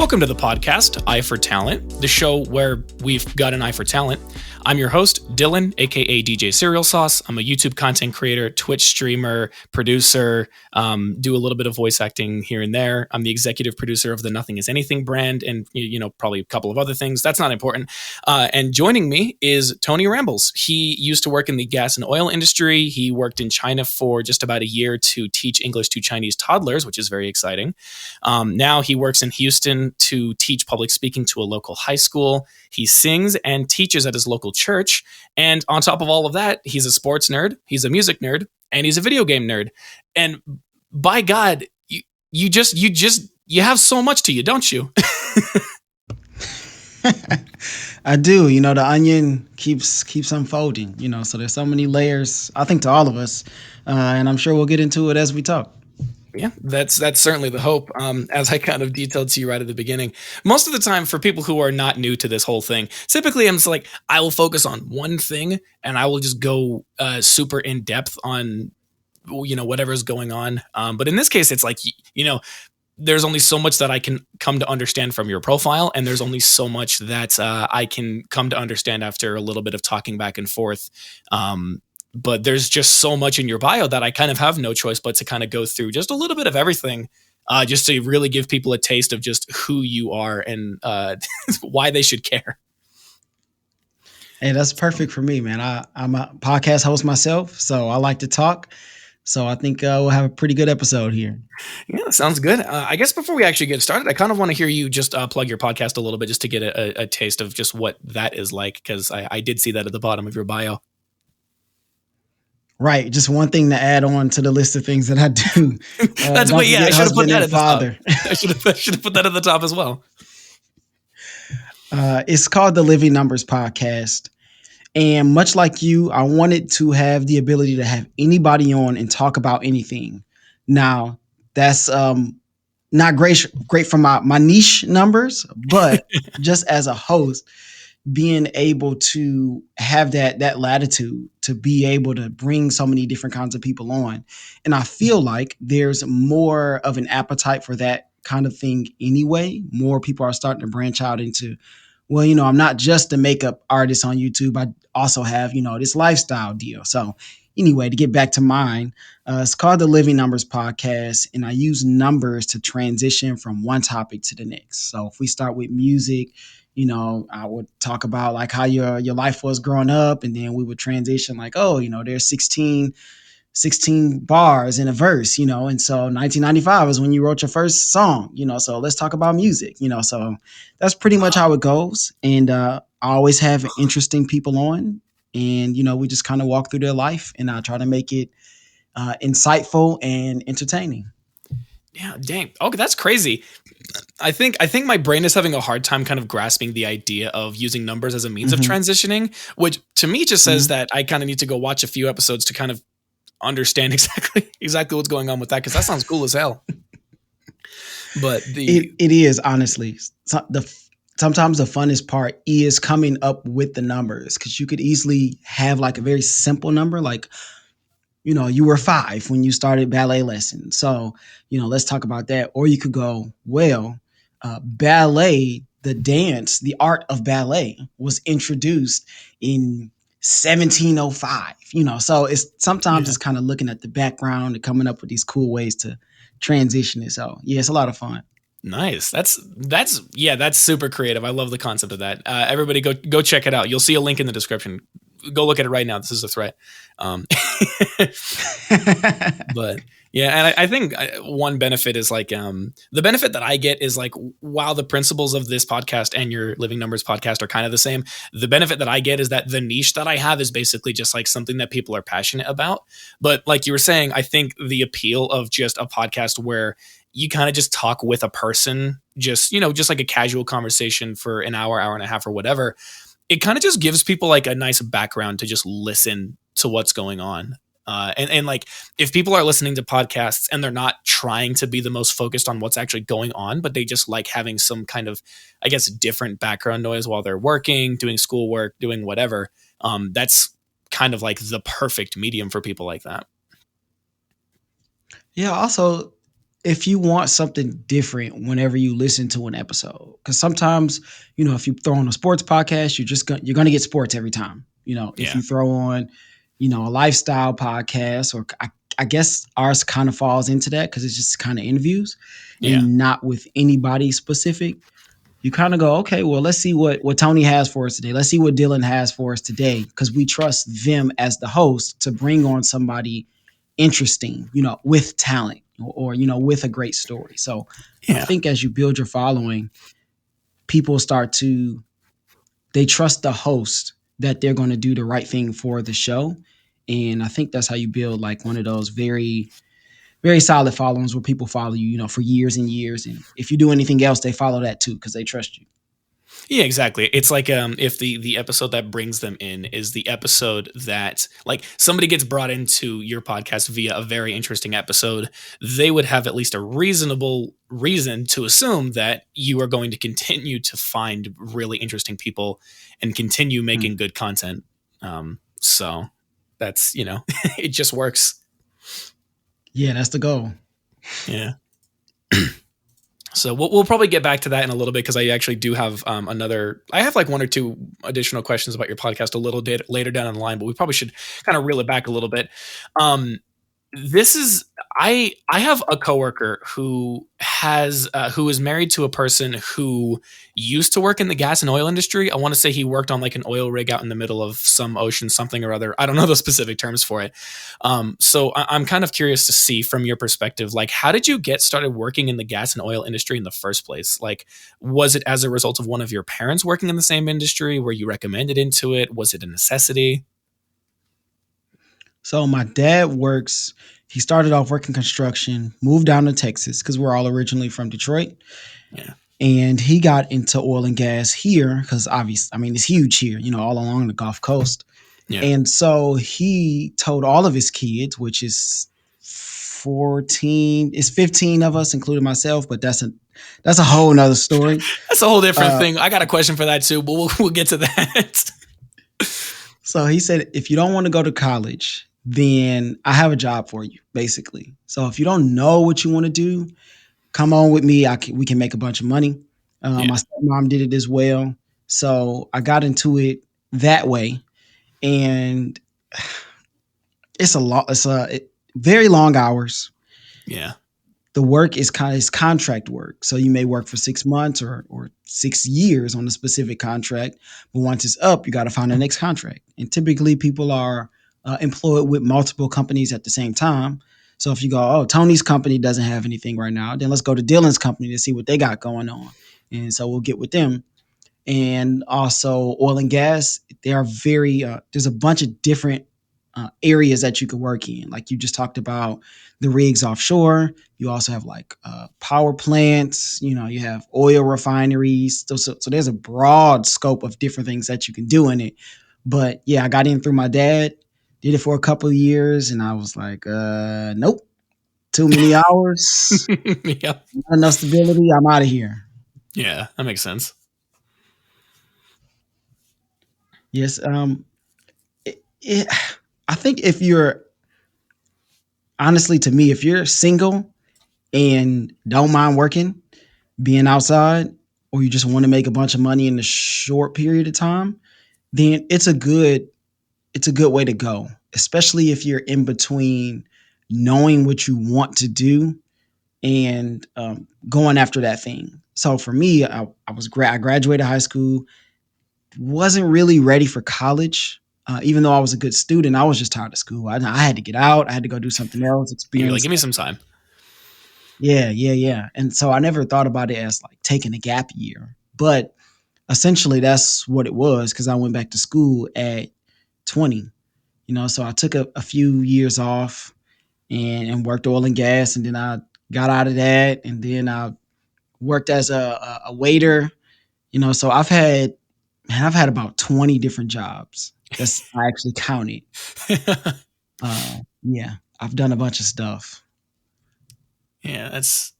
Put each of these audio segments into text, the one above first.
Welcome to the podcast, Eye for Talent, the show where we've got an eye for talent. I'm your host, Dylan, aka DJ Cereal Sauce. I'm a YouTube content creator, Twitch streamer, producer, do a little bit of voice acting here and there. I'm the executive producer of the Nothing Is Anything brand and, probably a couple of other things. That's not important. And joining me is Tony Rambles. He used to work in the gas and oil industry. He worked in China for just about a year to teach English to Chinese toddlers, which is very exciting. Now he works in Houston to teach public speaking to a local high school. He sings and teaches at his local church. And on top of all of that, he's a sports nerd, he's a music nerd, and he's a video game nerd. And by God, you have so much to you, don't you? I do. The onion keeps unfolding, so there's so many layers, I think, to all of us. And I'm sure we'll get into it as we talk. Yeah, that's certainly the hope. As I kind of detailed to you right at the beginning, most of the time for people who are not new to this whole thing, typically I'm just like, I will focus on one thing and I will just go super in depth on, whatever's going on. But in this case, it's like, there's only so much that I can come to understand from your profile. And there's only so much that I can come to understand after a little bit of talking back and forth. But there's just so much in your bio that I kind of have no choice but to kind of go through just a little bit of everything, just to really give people a taste of just who you are and why they should care. Hey, that's perfect for me, man. I'm a podcast host myself, so I like to talk. So I think we'll have a pretty good episode here. Yeah, sounds good. I guess before we actually get started, I kind of want to hear you just plug your podcast a little bit just to get a taste of just what that is like, because I did see that at the bottom of your bio. Right. Just one thing to add on to the list of things that I do. That's what, yeah, I should have put that at the father. top. I should have put that at the top as well. It's called the Living Numbers Podcast. And much like you, I wanted to have the ability to have anybody on and talk about anything. Now, that's not great for my niche numbers, but just as a host, being able to have that latitude to be able to bring so many different kinds of people on. And I feel like there's more of an appetite for that kind of thing anyway. More people are starting to branch out into, well, I'm not just a makeup artist on YouTube. I also have, this lifestyle deal. So anyway, to get back to mine, it's called the Living Numbers Podcast. And I use numbers to transition from one topic to the next. So if we start with music, I would talk about like how your life was growing up, and then we would transition like, there's 16 bars in a verse, and so 1995 is when you wrote your first song, so let's talk about music, so that's pretty much how it goes. And I always have interesting people on, and, we just kind of walk through their life, and I try to make it insightful and entertaining. Yeah, dang. Okay, that's crazy. I think my brain is having a hard time kind of grasping the idea of using numbers as a means of transitioning, which to me just says that I kind of need to go watch a few episodes to kind of understand exactly what's going on with that, because that sounds cool as hell. But it is, honestly. Sometimes the funnest part is coming up with the numbers, because you could easily have like a very simple number, like, you were 5 when you started ballet lessons. So, let's talk about that. Or you could go, well, ballet, the dance, the art of ballet was introduced in 1705, so it's sometimes it's kind of looking at the background and coming up with these cool ways to transition it. So yeah, it's a lot of fun. Nice. That's super creative. I love the concept of that. Everybody go check it out. You'll see a link in the description. Go look at it right now. This is a threat. But yeah, and I think one benefit is like the benefit that I get is like, while the principles of this podcast and your Living Numbers podcast are kind of the same, the benefit that I get is that the niche that I have is basically just like something that people are passionate about. But like you were saying, I think the appeal of just a podcast where you kind of just talk with a person, just like a casual conversation for an hour and a half or whatever, it kind of just gives people like a nice background to just listen to what's going on. And like, if people are listening to podcasts and they're not trying to be the most focused on what's actually going on, but they just like having some kind of, I guess, different background noise while they're working, doing schoolwork, doing whatever, that's kind of like the perfect medium for people like that. Yeah. Also, if you want something different whenever you listen to an episode, because sometimes, if you throw on a sports podcast, you're gonna get sports every time. If Yeah. you throw on, a lifestyle podcast, or I guess ours kind of falls into that because it's just kind of interviews Yeah. and not with anybody specific. You kind of go, okay, well, let's see what Tony has for us today. Let's see what Dylan has for us today, because we trust them as the host to bring on somebody interesting, with talent, or with a great story. So I Yeah. think as you build your following, people start to they trust the host that they're going to do the right thing for the show. And I think that's how you build like one of those very, very solid followings where people follow you, for years and years. And if you do anything else, they follow that too because they trust you. Yeah, exactly. It's like if the episode that brings them in is the episode that like somebody gets brought into your podcast via a very interesting episode, they would have at least a reasonable reason to assume that you are going to continue to find really interesting people and continue Hmm. making good content. So that's it just works. Yeah, that's the goal. Yeah. So we'll probably get back to that in a little bit because I actually do have another. I have like one or two additional questions about your podcast a little bit later down the line, but we probably should kind of reel it back a little bit. Um, this is I have a coworker who is married to a person who used to work in the gas and oil industry. I want to say he worked on like an oil rig out in the middle of some ocean, something or other. I don't know the specific terms for it. So I'm kind of curious to see from your perspective, like how did you get started working in the gas and oil industry in the first place? Like, was it as a result of one of your parents working in the same industry? Were you recommended into it? Was it a necessity? So my dad works. He started off working construction, moved down to Texas because we're all originally from Detroit, Yeah, and he got into oil and gas here because obviously, I mean, it's huge here, all along the Gulf Coast. yeah. And so he told all of his kids, which is 14, it's 15 of us, including myself, but that's a whole nother story. That's a whole different Uh, thing. I got a question for that too, but we'll get to that. so he said, if you don't want to go to college, then I have a job for you, basically. So if you don't know what you want to do, come on with me. We can make a bunch of money. Yeah, My stepmom did it as well. So I got into it that way. And it's a lot, very long hours. yeah, The work is contract work. So you may work for 6 months or 6 years on a specific contract, but once it's up, you got to find the next contract. And typically, people are employed with multiple companies at the same time. So if you go, oh, Tony's company doesn't have anything right now, then let's go to Dylan's company to see what they got going on. And so we'll get with them. And also oil and gas, they are very there's a bunch of different areas that you can work in. Like you just talked about the rigs offshore. You also have like power plants. You have oil refineries. So there's a broad scope of different things that you can do in it. But yeah, I got in through my dad. Did it for a couple of years, and I was like, nope, too many hours, yeah, not enough stability. I'm out of here. yeah. That makes sense. Yes. It, I think if you're honestly, to me, if you're single and don't mind working, being outside, or you just want to make a bunch of money in a short period of time, then it's a good way to go. Especially if you're in between knowing what you want to do and going after that thing. So for me, I graduated high school, wasn't really ready for college. Even though I was a good student, I was just tired of school. I had to get out. I had to go do something else, You're like, experience. give me some time. Yeah, yeah, yeah. And so I never thought about it as like taking a gap year, but essentially that's what it was because I went back to school at 20. So I took a few years off and worked oil and gas, and then I got out of that, and then I worked as a waiter. So I've had about 20 different jobs. That's I actually counted. Yeah, I've done a bunch of stuff. Yeah, that's.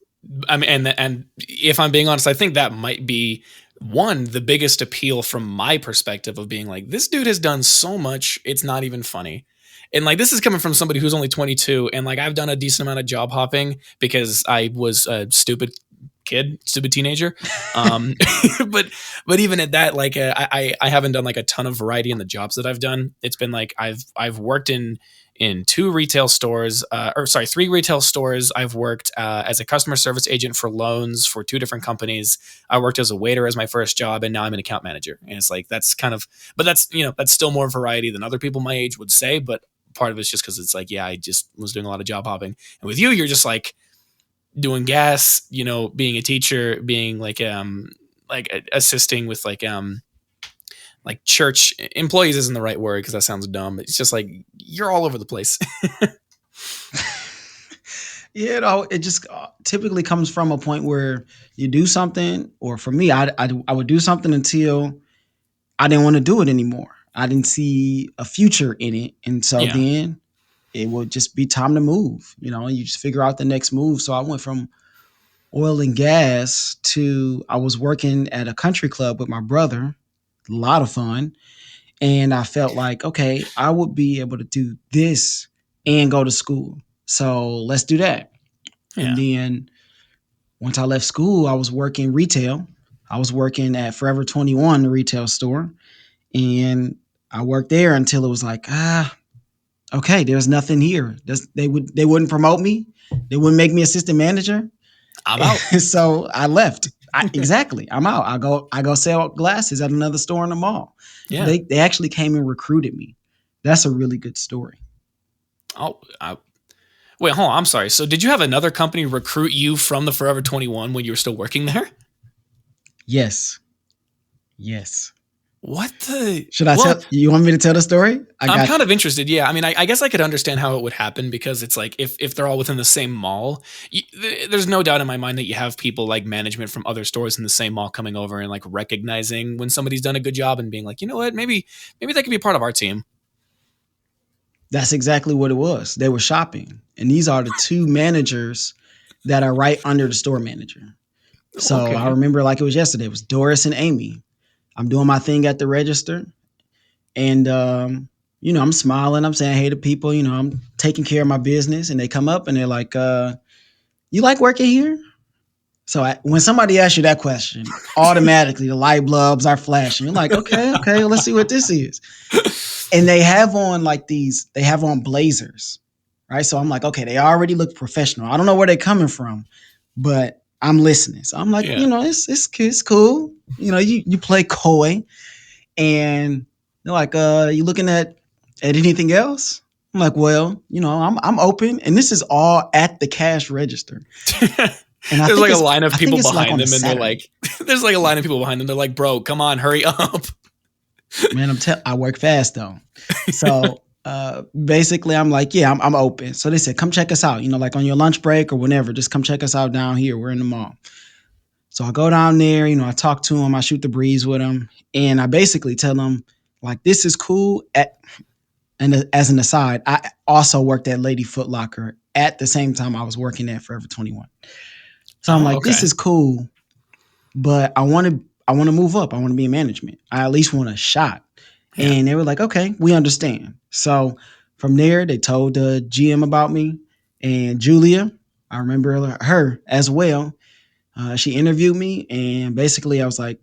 I mean, and if I'm being honest, I think that might be one, the biggest appeal from my perspective of being like, this dude has done so much, it's not even funny. And like, this is coming from somebody who's only 22, and like, I've done a decent amount of job hopping because I was a stupid kid, stupid teenager. Um, but even at that, like, I haven't done like a ton of variety in the jobs that I've done. It's been like I've worked in two retail stores, or sorry, three retail stores. I've worked as a customer service agent for loans for two different companies. I worked as a waiter as my first job, and now I'm an account manager. And it's like, that's kind of, but that's, that's still more variety than other people my age would say. But part of it's just because it's like, yeah, I just was doing a lot of job hopping. And with you, you're just like doing gas, being a teacher, being like assisting with like church employees isn't the right word because that sounds dumb. It's just like you're all over the place. Yeah, it just typically comes from a point where you do something, or for me, I would do something until I didn't want to do it anymore. I didn't see a future in it, and so Yeah. then it would just be time to move. And you just figure out the next move. So I went from oil and gas to I was working at a country club with my brother. A lot of fun, and I felt like, okay, I would be able to do this and go to school. So let's do that. And Yeah. then once I left school, I was working retail. I was working at Forever 21, the retail store, and I worked there until it was like, okay, there's nothing here. They wouldn't promote me. They wouldn't make me assistant manager. I'm out. So I left. Exactly. I'm out. I go sell glasses at another store in the mall. Yeah. They actually came and recruited me. That's a really good story. Oh, wait, hold on. I'm sorry. So did you have another company recruit you from the Forever 21 when you were still working there? Yes. Yes. What the? Should I Well, tell you want me to tell the story? I I'm got kind of interested. Yeah, I mean, I guess I could understand how it would happen because it's like if they're all within the same mall, there's no doubt in my mind that you have people like management from other stores in the same mall coming over and like recognizing when somebody's done a good job and being like, you know what, maybe that could be a part of our team. That's exactly what it was. They were shopping. And these are the two managers that are right under the store manager. So I Okay. remember like it was yesterday. It was Doris and Amy. I'm doing my thing at the register, and I'm smiling. I'm saying hey to people. I'm taking care of my business, and they come up and they're like, "You like working here?" So when somebody asks you that question, automatically the light bulbs are flashing. You're like, "Okay, okay, let's see what this is." And they have on like these. They have on blazers, right? So I'm like, okay, they already look professional. I don't know where they're coming from, but I'm listening. So I'm like, Yeah. it's cool. You play coy, and they're like, you looking at anything else? I'm like, well, I'm open, and this is all at the cash register. And I There's think like a it's line of I think people it's like behind on a them and they're Saturday. like there's like a line of people behind them, they're like, bro, come on, hurry up. Man, I work fast though. So basically, I'm like, yeah, I'm open. So they said, come check us out. Like on your lunch break or whenever, just come check us out down here. We're in the mall. So I go down there. I talk to him. I shoot the breeze with him, and I basically tell him like, this is cool. And as an aside, I also worked at Lady Foot Locker at the same time I was working at Forever 21. So I'm Oh, like, this okay. is cool, but I want to move up. I want to be in management. I at least want a shot. Yeah. And they were like, okay, we understand. So from there, they told the GM about me, and Julia, I remember her as well. She interviewed me, and basically, I was like,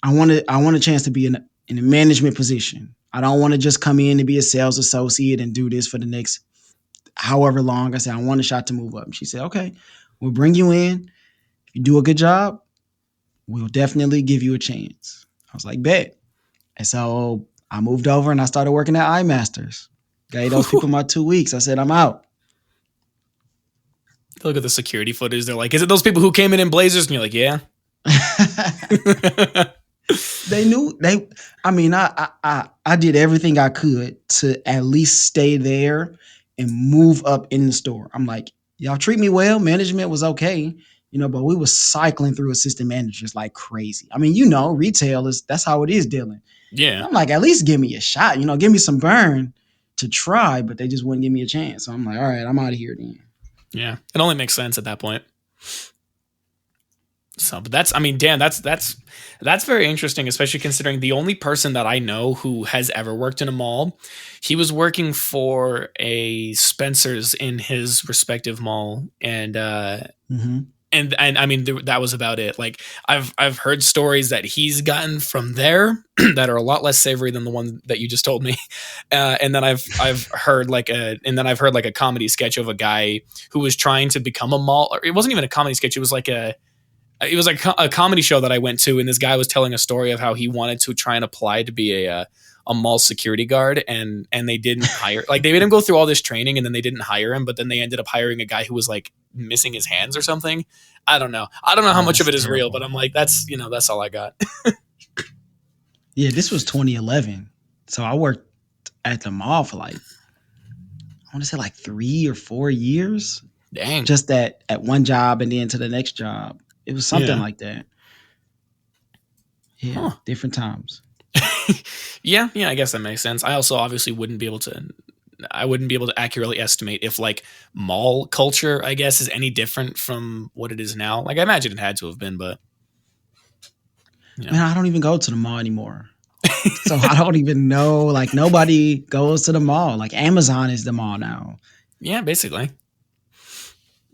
I want a chance to be in a management position. I don't want to just come in and be a sales associate and do this for the next however long. I said, I want a shot to move up. And she said, okay, we'll bring you in. If you do a good job, we'll definitely give you a chance. I was like, bet. And so I moved over and I started working at iMasters. Gave those people my 2 weeks. I said, I'm out. Look at the security footage. They're like, is it those people who came in blazers? And you're like, yeah. They knew they. I mean, I did everything I could to at least stay there and move up in the store. I'm like, y'all treat me well. Management was okay, but we was cycling through assistant managers like crazy. I mean, retail is that's how it is dealing. Yeah. I'm like, at least give me a shot. Give me some burn to try, but they just wouldn't give me a chance. So I'm like, all right, I'm out of here then. Yeah. It only makes sense at that point. So, but that's, I mean, Dan, that's very interesting, especially considering the only person that I know who has ever worked in a mall, he was working for a Spencer's in his respective mall, Hmm. and I mean that was about it. Like I've heard stories that he's gotten from there that are a lot less savory than the one that you just told me, and then I've heard like a comedy sketch of a guy who was trying to become a mall. Or it wasn't even a comedy sketch. It was like a comedy show that I went to, and this guy was telling a story of how he wanted to try and apply to be a mall security guard, and they didn't hire, like they made him go through all this training, and then they didn't hire him, but then they ended up hiring a guy who was like missing his hands or something. I don't know how Oh, much of that's it is real, terrible. but I'm like, that's all I got. Yeah, this was 2011. So I worked at the mall for like, I want to say like 3 or 4 years, Dang. just at one job and then to the next job. It was something Yeah. like that. Yeah, Huh. different times. Yeah, I guess that makes sense. I also obviously I wouldn't be able to accurately estimate if like mall culture, I guess, is any different from what it is now. Like I imagine it had to have been, but you know. Man, I don't even go to the mall anymore. So I don't even know. Like nobody goes to the mall. Like Amazon is the mall now. Yeah, basically.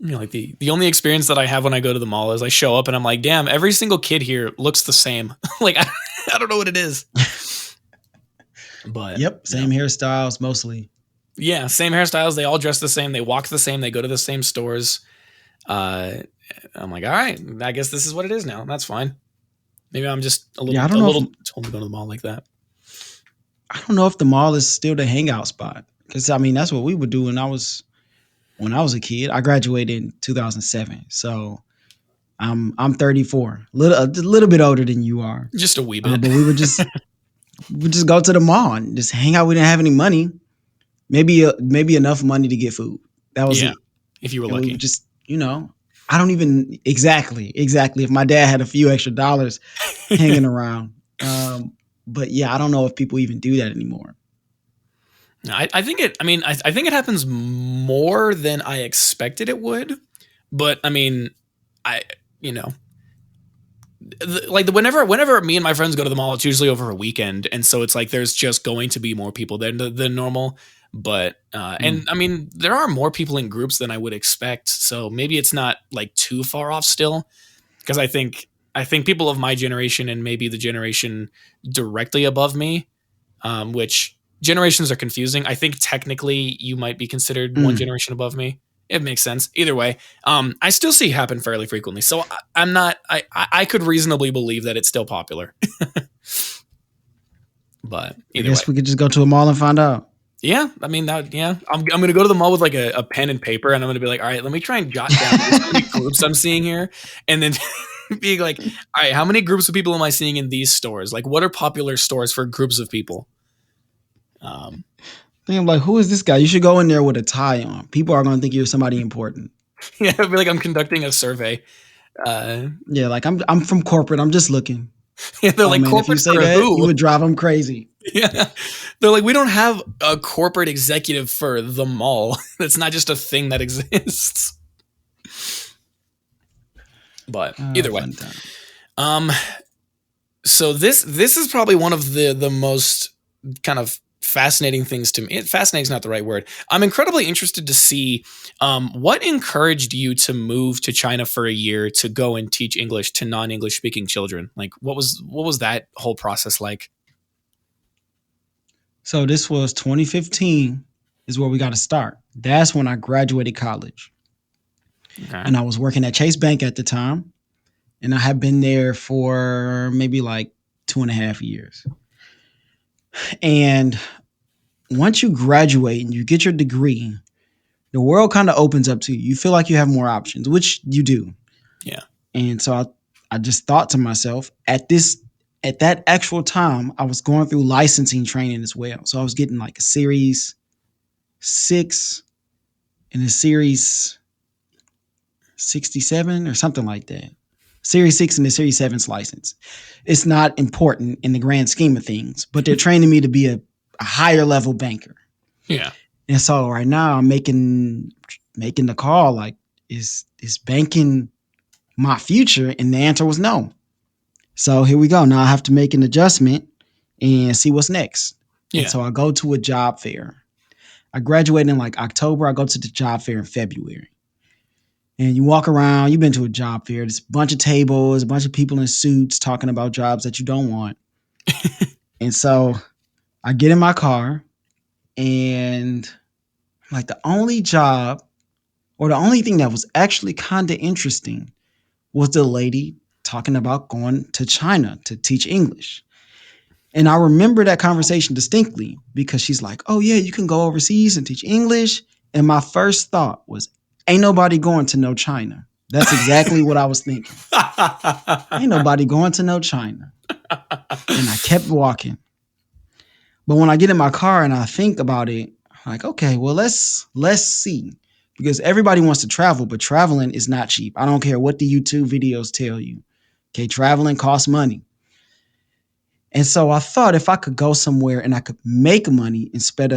Like the only experience that I have when I go to the mall is I show up and I'm like, damn, every single kid here looks the same. Like I don't know what it is. But Yep, same hairstyles mostly. yeah, same hairstyles. They all dress the same. They walk the same. They go to the same stores. Uh, I'm like, all right, I guess this is what it is now. That's fine. Maybe I'm just Yeah, a little told to go to the mall like that. I don't know if the mall is still the hangout spot. Because I mean, that's what we would do when I was a kid. I graduated in 2007, so I'm 34, a little bit older than you are. Just a wee bit. But we just go to the mall and just hang out. We didn't have any money, maybe enough money to get food. That was Yeah, it. if you were And we would lucky. just, I don't even exactly. If my dad had a few extra dollars hanging around, but yeah, I don't know if people even do that anymore. I think it. I mean, I think it happens more than I expected it would. But I mean, I you know, whenever me and my friends go to the mall, it's usually over a weekend, and so it's like there's just going to be more people than normal. But and Mm. I mean, there are more people in groups than I would expect, so maybe it's not like too far off still. Because I think people of my generation and maybe the generation directly above me, which generations are confusing. I think technically you might be considered one Mm. generation above me. It makes sense. Either way, I still see it happen fairly frequently. So I'm not. I could reasonably believe that it's still popular. But I either way, guess we could just go to a mall and find out. yeah. I mean that. Yeah, I'm gonna go to the mall with like a pen and paper, and I'm gonna be like, all right, let me try and jot down just how many groups I'm seeing here, and then being like, all right, how many groups of people am I seeing in these stores? Like, what are popular stores for groups of people? Um, Then I'm like, who is this guy? You should go in there with a tie on. People are going to think you're somebody important. yeah, I feel like I'm conducting a survey. Uh, Yeah, like I'm from corporate. I'm just looking. yeah, they're Oh like man, if you corporate say for that, you who? would drive them crazy. Yeah, they're like we don't have a corporate executive for the mall. That's not just a thing that exists. But either way, Fun times. um, so this is probably one of the most kind of fascinating things to me. Fascinating is not the right word. I'm incredibly interested to see what encouraged you to move to China for a year to go and teach English to non-English speaking children. Like what was that whole process like? So this was 2015 is where we got to start. That's when I graduated college. Okay. And I was working at Chase Bank at the time. And I had been there for maybe like 2.5 years. And once you graduate and you get your degree, the world kind of opens up to you. You feel like you have more options, which you do. Yeah. And so I just thought to myself, at that actual time, I was going through licensing training as well. So I was getting like a series 6 and a series 67 or something like that. Series 6 and the Series 7's license. It's not important in the grand scheme of things, but they're training me to be a higher level banker. Yeah. And so right now I'm making the call like, is banking my future? And the answer was no. So here we go. Now I have to make an adjustment and see what's next. And Yeah. so I go to a job fair. I graduated in like October. I go to the job fair in February. And you walk around, you've been to a job fair, there's a bunch of tables, a bunch of people in suits talking about jobs that you don't want. And so I get in my car and like the only job or the only thing that was actually kind of interesting was the lady talking about going to China to teach English. And I remember that conversation distinctly because she's like, "Oh yeah, you can go overseas and teach English." And my first thought was, "Ain't nobody going to no China." That's exactly what I was thinking. Ain't nobody going to no China. And I kept walking. But when I get in my car and I think about it, I'm like, okay, well, let's see. Because everybody wants to travel, but traveling is not cheap. I don't care what the YouTube videos tell you. Okay, traveling costs money. And so I thought if I could go somewhere and I could make money instead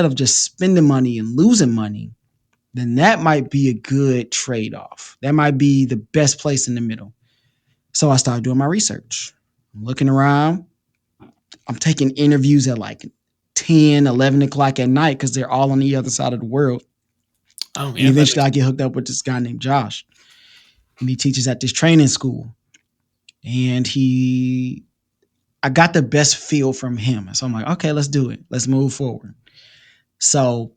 of just spending money and losing money, then that might be a good trade-off. That might be the best place in the middle. So I started doing my research. I'm looking around. I'm taking interviews at like 10, 11 o'clock at night because they're all on the other side of the world. Oh And yeah, that eventually makes I get hooked up with this guy named Josh. And he teaches at this training school. And I got the best feel from him. So I'm like, okay, let's do it. Let's move forward. So,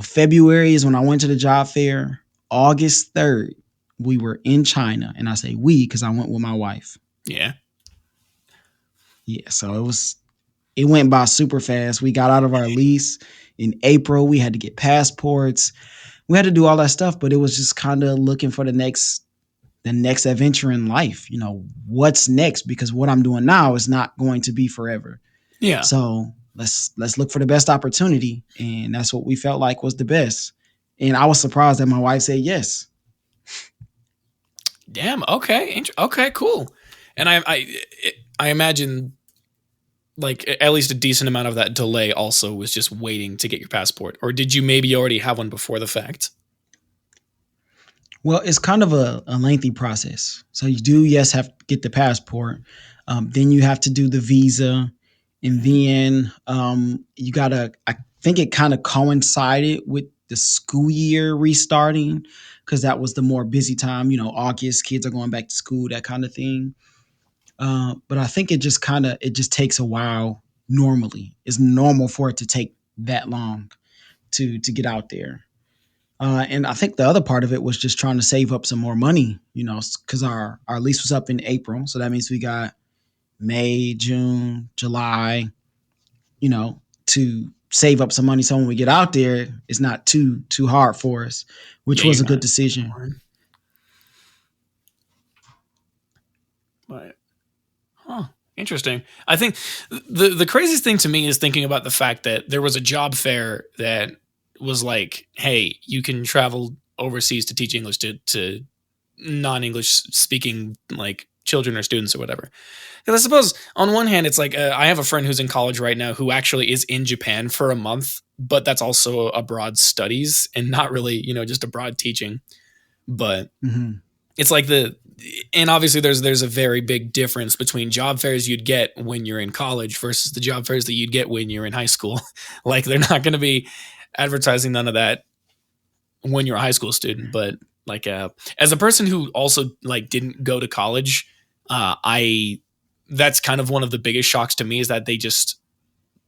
February is when I went to the job fair. August 3rd, we were in China. And I say we because I went with my wife. yeah. Yeah, so it went by super fast. We got out of our lease in April. We had to get passports. We had to do all that stuff, but it was just kind of looking for the next adventure in life. What's next? Because what I'm doing now is not going to be forever. Yeah. So let's look for the best opportunity, and that's what we felt like was the best. And I was surprised that my wife said yes. Damn. Okay. Okay. Cool. And I imagine like at least a decent amount of that delay also was just waiting to get your passport, or did you maybe already have one before the fact? Well, it's kind of a lengthy process. So you do, yes, have to get the passport. Then you have to do the visa. And then you got to, I think it kind of coincided with the school year restarting because that was the more busy time. August, kids are going back to school, that kind of thing. But I think it just takes a while normally. It's normal for it to take that long to get out there. And I think the other part of it was just trying to save up some more money, because our lease was up in April. So that means we got May, June, July, to save up some money. So when we get out there, it's not too hard for us, which Yeah, was you're a good not. decision. But huh, interesting. I think the craziest thing to me is thinking about the fact that there was a job fair that was like, hey, you can travel overseas to teach English to non-English speaking like children or students or whatever. Because I suppose on one hand, it's like I have a friend who's in college right now who actually is in Japan for a month, but that's also abroad studies and not really, just abroad teaching. But Hmm. it's like and obviously there's a very big difference between job fairs you'd get when you're in college versus the job fairs that you'd get when you're in high school. Like they're not going to be advertising none of that when you're a high school student, but like as a person who also like didn't go to college, I that's kind of one of the biggest shocks to me is that they just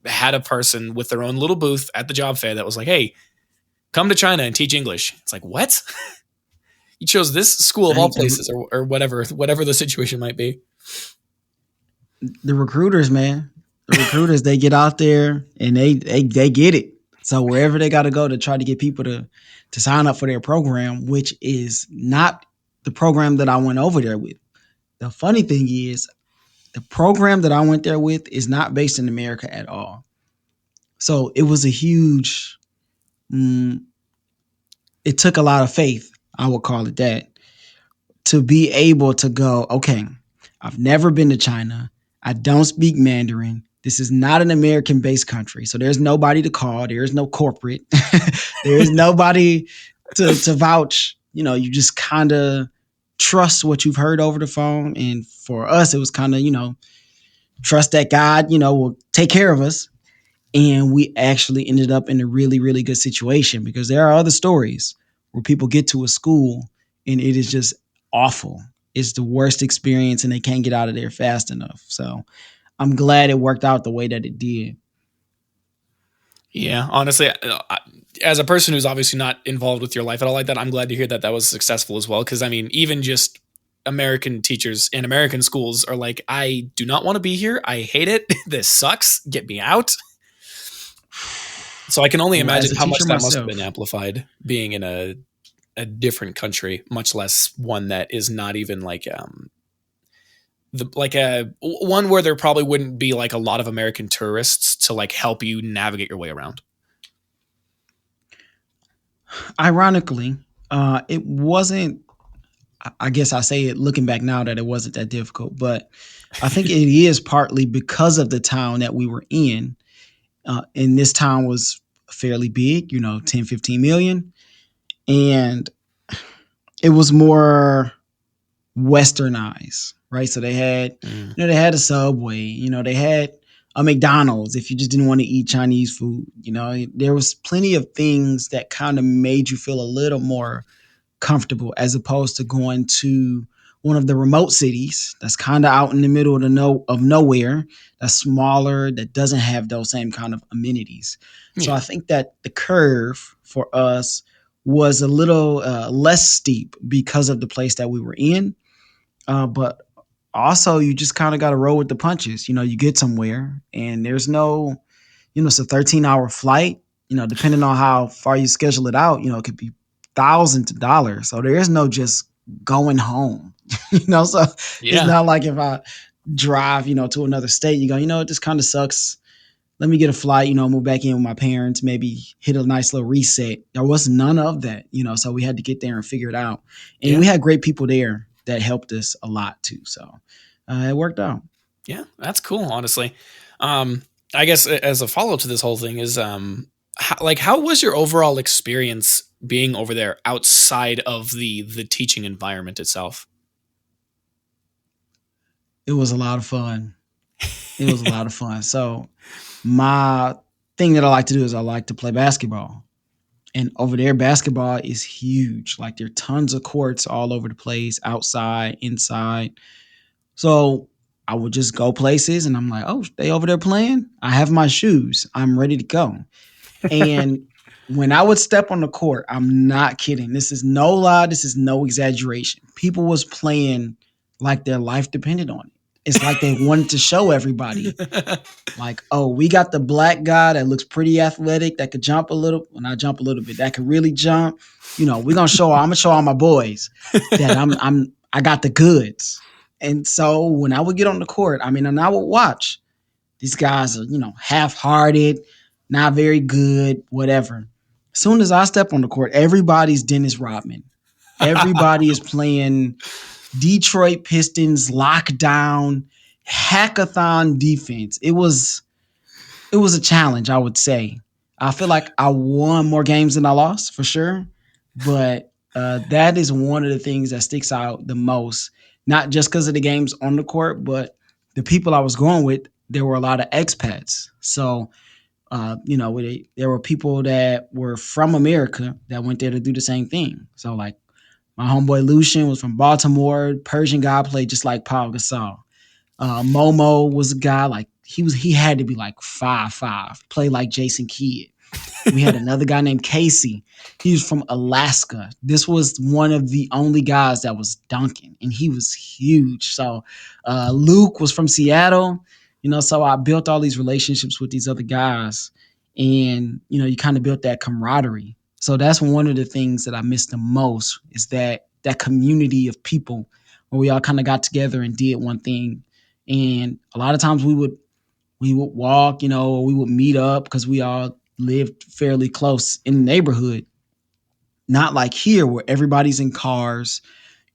had a person with their own little booth at the job fair that was like, hey, come to China and teach English. It's like, what? You chose this school of Hey, all places, or whatever the situation might be. the recruiters, man, the recruiters, they get out there and they get it. So wherever they got to go to try to get people to sign up for their program, which is not the program that I went over there with. The funny thing is, the program that I went there with is not based in America at all. So it was a huge. Mm, it took a lot of faith, I would call it that, to be able to go, okay, I've never been to China. I don't speak Mandarin. This is not an American based country. So there's nobody to call. There is no corporate. There is nobody to vouch. You just kind of trust what you've heard over the phone. And for us, it was kind of, trust that God, will take care of us. And we actually ended up in a really, really good situation, because there are other stories where people get to a school and it is just awful. It's the worst experience and they can't get out of there fast enough. So I'm glad it worked out the way that it did. Yeah, honestly, as a person who's obviously not involved with your life at all like that, I'm glad to hear that that was successful as well. Because I mean, even just American teachers in American schools are like, I do not want to be here. I hate it. This sucks. Get me out. So I can only Well, as imagine a how much teacher that must have been myself, amplified being in a different country, much less one that is not even like the like a one where there probably wouldn't be like a lot of American tourists to like help you navigate your way around. ironically, it wasn't, I guess I say it looking back now that it wasn't that difficult, but I think it is partly because of the town that we were in. And this town was fairly big, 10, 15 million. And it was more westernized, right? So they had, Mm, they had a Subway, they had a McDonald's if you just didn't want to eat Chinese food. There was plenty of things that kind of made you feel a little more comfortable, as opposed to going to one of the remote cities that's kind of out in the middle of nowhere, that's smaller, that doesn't have those same kind of amenities. So yeah. I think that the curve for us was a little less steep because of the place that we were in. But also, you just kind of got to roll with the punches. You get somewhere and there's no, it's a 13-hour flight. Depending on how far you schedule it out, it could be thousands of dollars. So there is no just going home. So it's Yeah. not like if I drive, to another state, you go, it just kind of sucks. Let me get a flight, move back in with my parents, maybe hit a nice little reset. There was none of that, so we had to get there and figure it out. And Yeah. we had great people there that helped us a lot too. So it worked out. Yeah. That's cool, honestly. Um, I guess as a follow to this whole thing is how was your overall experience being over there outside of the teaching environment itself? It was a lot of fun. It was a lot of fun. So my thing that I like to do is I like to play basketball. And over there, basketball is huge. Like there are tons of courts all over the place, outside, inside. So I would just go places and I'm like, oh, they over there playing? I have my shoes. I'm ready to go. And when I would step on the court, I'm not kidding. This is no lie. This is no exaggeration. People was playing like their life depended on it. It's like they wanted to show everybody, like, oh, we got the black guy that looks pretty athletic, that could jump a little, well, not jump a little bit, that could really jump. We're gonna show. I'm gonna show all my boys that I got the goods. And so when I would get on the court, I mean, and I would watch, these guys are, half-hearted, not very good, whatever. As soon as I step on the court, everybody's Dennis Rodman. Everybody is playing Detroit Pistons lockdown hackathon defense. It was a challenge, I would say. I feel like I won more games than I lost for sure, but that is one of the things that sticks out the most. Not just because of the games on the court, but the people I was going with. There were a lot of expats, so there were people that were from America that went there to do the same thing. So like my homeboy Lucian was from Baltimore. Persian guy played just like Paul Gasol. Momo was a guy like he had to be like 5'5", play like Jason Kidd. We had another guy named Casey. He was from Alaska. This was one of the only guys that was dunking, and he was huge. So Luke was from Seattle. So I built all these relationships with these other guys, and you kind of built that camaraderie. So that's one of the things that I miss the most, is that community of people where we all kind of got together and did one thing. And a lot of times we would walk, or we would meet up because we all lived fairly close in the neighborhood. Not like here where everybody's in cars,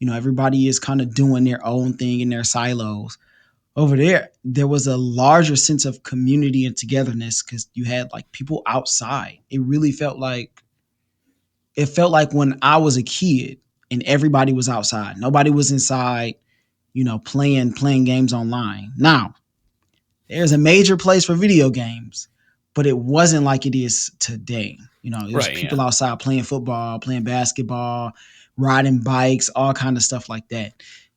everybody is kind of doing their own thing in their silos. Over there was a larger sense of community and togetherness because you had like people outside. It felt like when I was a kid, and everybody was outside. Nobody was inside, playing games online. Now, there's a major place for video games, but it wasn't like it is today. There's Right. Yeah. people outside playing football, playing basketball, riding bikes, all kind of stuff like that.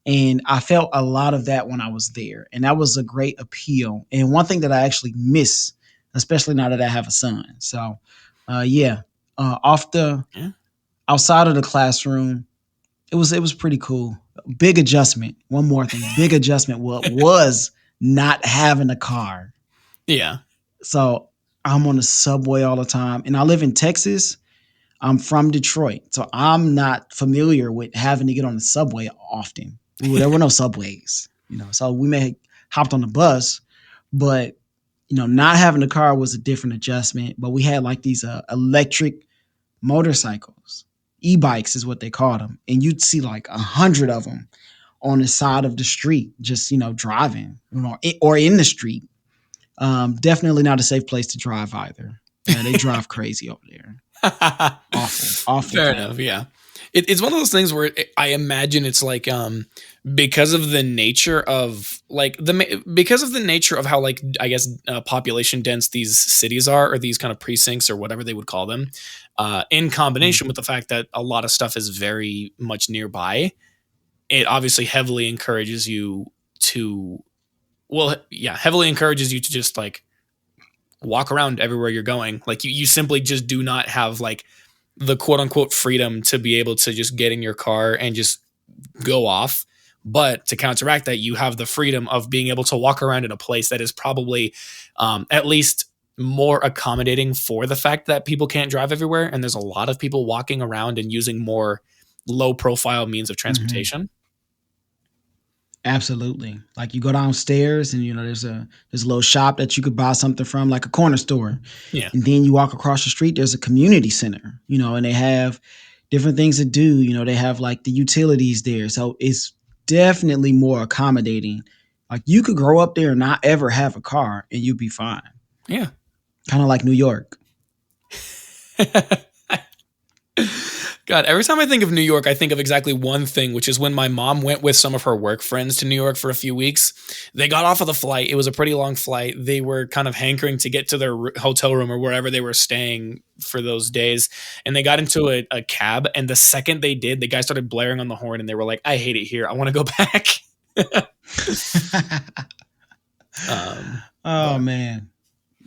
And I felt a lot of that when I was there, and that was a great appeal. And one thing that I actually miss, especially now that I have a son. So, yeah, off the Yeah. outside of the classroom, it was pretty cool. Big adjustment. One more thing, big adjustment. What was not having a car. Yeah. So I'm on the subway all the time, and I live in Texas. I'm from Detroit, so I'm not familiar with having to get on the subway often. There were no subways, so we may have hopped on the bus, but not having a car was a different adjustment. But we had like these electric motorcycles, e-bikes is what they called them, and you'd see like 100 of them on the side of the street, just driving, or in the street. Definitely not a safe place to drive either. They drive crazy over there. Awful, awful Fair plan. enough. Yeah. It's one of those things where I imagine it's like because of the nature of like because of the nature of how like I guess population dense these cities are, or these kind of precincts or whatever they would call them, in Mm. combination with the fact that a lot of stuff is very much nearby. It obviously heavily encourages you to, well, yeah, heavily encourages you to just like walk around everywhere you're going. Like you simply just do not have like the quote unquote freedom to be able to just get in your car and just go off. But to counteract that, you have the freedom of being able to walk around in a place that is probably at least more accommodating for the fact that people can't drive everywhere. And there's a lot of people walking around and using more low profile means of Hmm. transportation. Absolutely. Like you go downstairs, and there's a little shop that you could buy something from, like a corner store. Yeah. And then you walk across the street, there's a community center, and they have different things to do. They have like the utilities there. So it's definitely more accommodating. Like you could grow up there and not ever have a car and you'd be fine. Yeah. Kind of like New York. God, every time I think of New York, I think of exactly one thing, which is when my mom went with some of her work friends to New York for a few weeks. They got off of the flight. It was a pretty long flight. They were kind of hankering to get to their hotel room or wherever they were staying for those days. And they got into a cab. And the second they did, the guy started blaring on the horn and they were like, I hate it here. I want to go back. Oh But man.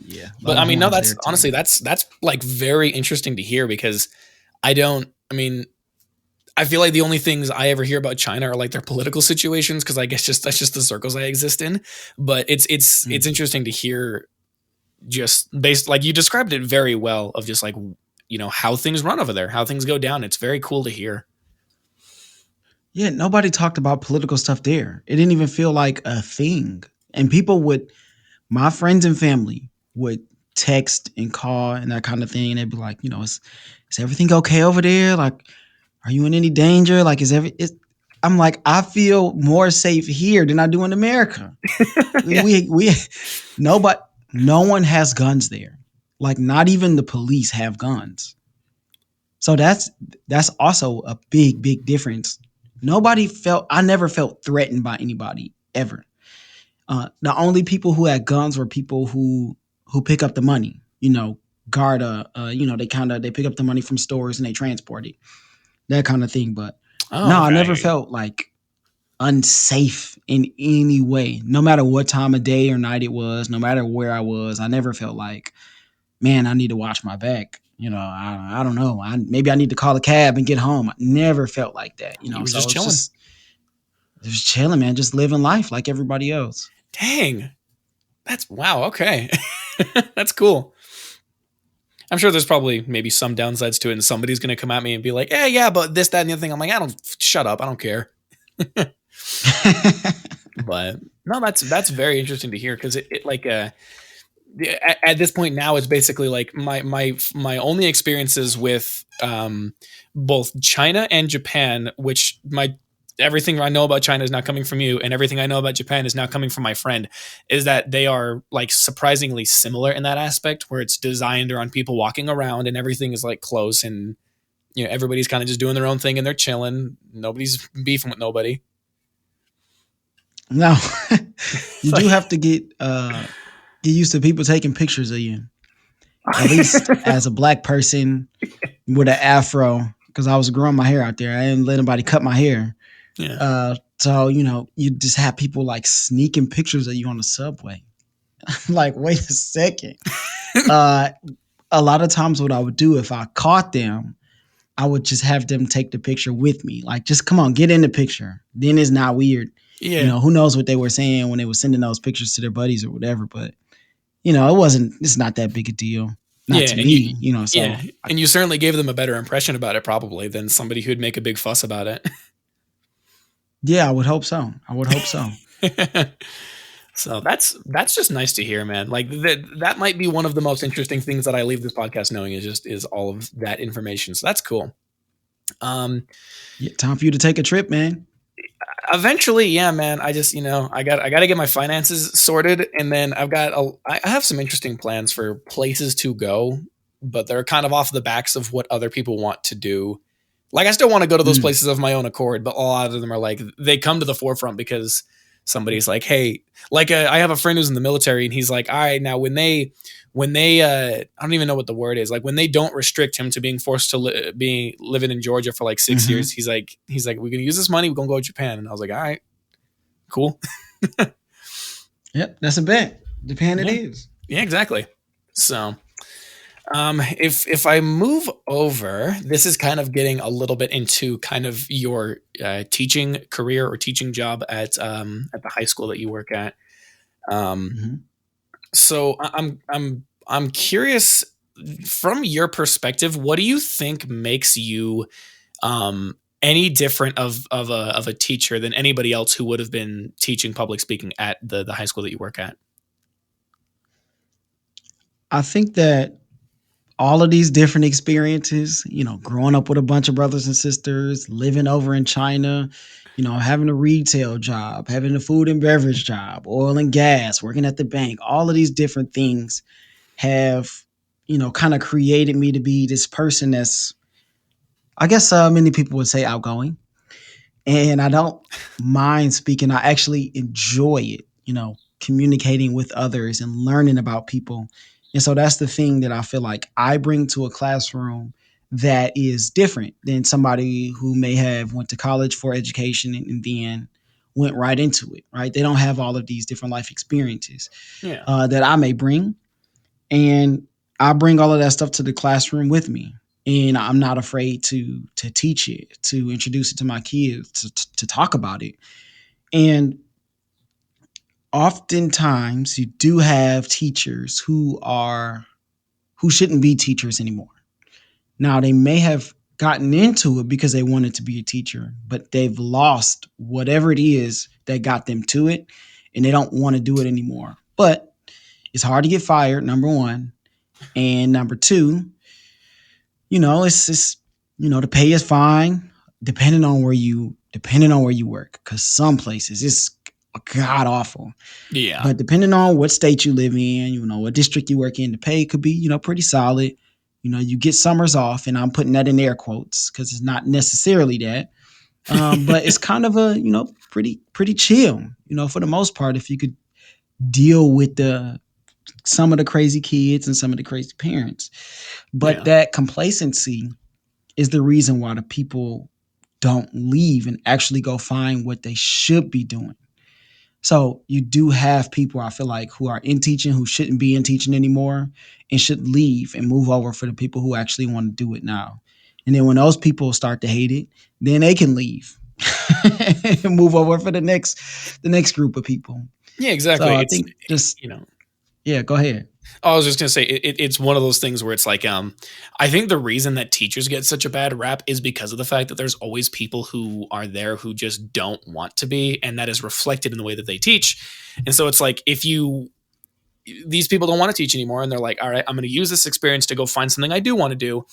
Yeah, a lot but of I mean, no, horns that's there too. honestly that's like very interesting to hear because I mean, I feel like the only things I ever hear about China are like their political situations because I guess just that's just the circles I exist in. But it's Mm. interesting to hear just based like you described it very well of just like how things run over there, how things go down. It's very cool to hear. Yeah, nobody talked about political stuff there. It didn't even feel like a thing. And my friends and family would text and call and that kind of thing. And they'd be like, is everything okay over there? Like, are you in any danger? Like, I'm like, I feel more safe here than I do in America. Yeah. We nobody, no one has guns there. Like, not even the police have guns. So that's also a big, big difference. I never felt threatened by anybody ever. The only people who had guns were people who pick up the money, guard they pick up the money from stores and they transport it, that kind of thing. But no, Oh, I never okay. felt like unsafe in any way, no matter what time of day or night it was, no matter where I was. I never felt like, man, I need to watch my back. I don't know. Maybe I need to call a cab and get home. I never felt like that. You were So just it's chilling. just chilling, man, just living life like everybody else. Dang. That's wow. Okay. That's cool. I'm sure there's probably maybe some downsides to it, and somebody's going to come at me and be like, yeah, but this, that, and the other thing. I'm like, I don't, shut up. I don't care. But no, that's very interesting to hear because it like at this point now it's basically like my only experiences with both China and Japan, which my everything I know about China is now coming from you, and everything I know about Japan is now coming from my friend, is that they are like surprisingly similar in that aspect, where it's designed around people walking around and everything is like close and everybody's kind of just doing their own thing and they're chilling. Nobody's beefing with nobody. No, It's you do like, have to get used to people taking pictures of you. At least as a black person with an afro, because I was growing my hair out there. I didn't let anybody cut my hair. yeah, So you just have people like sneaking pictures of you on the subway. Like, wait a second. Uh, a lot of times, what I would do if I caught them, I would just have them take the picture with me. Like, just come on, get in the picture. Then it's not weird. yeah, Who knows what they were saying when they were sending those pictures to their buddies or whatever. But it's not that big a deal. Not yeah, to and you, me, yeah, so and you certainly gave them a better impression about it probably than somebody who'd make a big fuss about it. yeah, I would hope so. I would hope so. So that's just nice to hear, man. Like that might be one of the most interesting things that I leave this podcast knowing is all of that information. So that's cool. Um, Yeah, time for you to take a trip, man. Eventually, yeah, man. I just I got to get my finances sorted, and then I have some interesting plans for places to go, but they're kind of off the backs of what other people want to do. Like I still want to go to those Mm. places of my own accord, but a lot of them are like they come to the forefront because somebody's like, hey, like I have a friend who's in the military, and he's like, all right, now when they I don't even know what the word is, like when they don't restrict him to being forced to being living in Georgia for like 6 years, Hmm. he's like we're gonna use this money, we're gonna go to Japan, and I was like, all right, cool. Yep, that's a bet. Japan it Yeah, is. yeah, exactly. So if I move over, this is kind of getting a little bit into kind of your teaching career or teaching job at the high school that you work at. Um, Hmm. so I'm curious from your perspective, what do you think makes you any different of a teacher than anybody else who would have been teaching public speaking at the high school that you work at? I think that all of these different experiences, growing up with a bunch of brothers and sisters, living over in China, having a retail job, having a food and beverage job, oil and gas, working at the bank, all of these different things have, kind of created me to be this person that's, I guess, many people would say outgoing. And I don't mind speaking. I actually enjoy it, communicating with others and learning about people. And so that's the thing that I feel like I bring to a classroom that is different than somebody who may have went to college for education and then went right into it, right? They don't have all of these different life experiences Yeah, that I may bring. And I bring all of that stuff to the classroom with me. And I'm not afraid to teach it, to introduce it to my kids, to talk about it. And oftentimes you do have teachers who shouldn't be teachers anymore. Now they may have gotten into it because they wanted to be a teacher, but they've lost whatever it is that got them to it, and they don't want to do it anymore. But it's hard to get fired, number one. And number two, it's just, the pay is fine depending on where you work. Cause some places it's god awful. yeah, But depending on what state you live in, what district you work in, the pay could be, pretty solid. You get summers off, and I'm putting that in air quotes because it's not necessarily that. But it's kind of a, pretty chill, for the most part, if you could deal with the some of the crazy kids and some of the crazy parents. But yeah, that complacency is the reason why the people don't leave and actually go find what they should be doing. So you do have people, I feel like, who are in teaching who shouldn't be in teaching anymore and should leave and move over for the people who actually want to do it now. And then when those people start to hate it, then they can leave and move over for the next group of people. yeah, So exactly. I It's think just you know yeah, go ahead. I was just gonna say it's one of those things where it's like I think the reason that teachers get such a bad rap is because of the fact that there's always people who are there who just don't want to be, and that is reflected in the way that they teach. And so it's like if you these people don't want to teach anymore and they're like, all right, I'm going to use this experience to go find something I do want to do.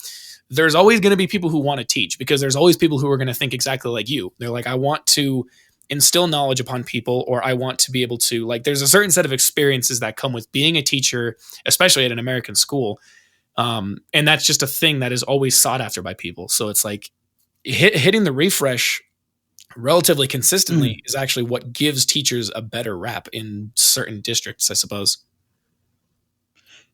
There's always going to be people who want to teach because there's always people who are going to think exactly like you. They're like, I want to instill knowledge upon people, or I want to be able to, like, there's a certain set of experiences that come with being a teacher, especially at an American school, And that's just a thing that is always sought after by people. So it's like hitting the refresh relatively consistently Mm, is actually what gives teachers a better rap in certain districts, I suppose.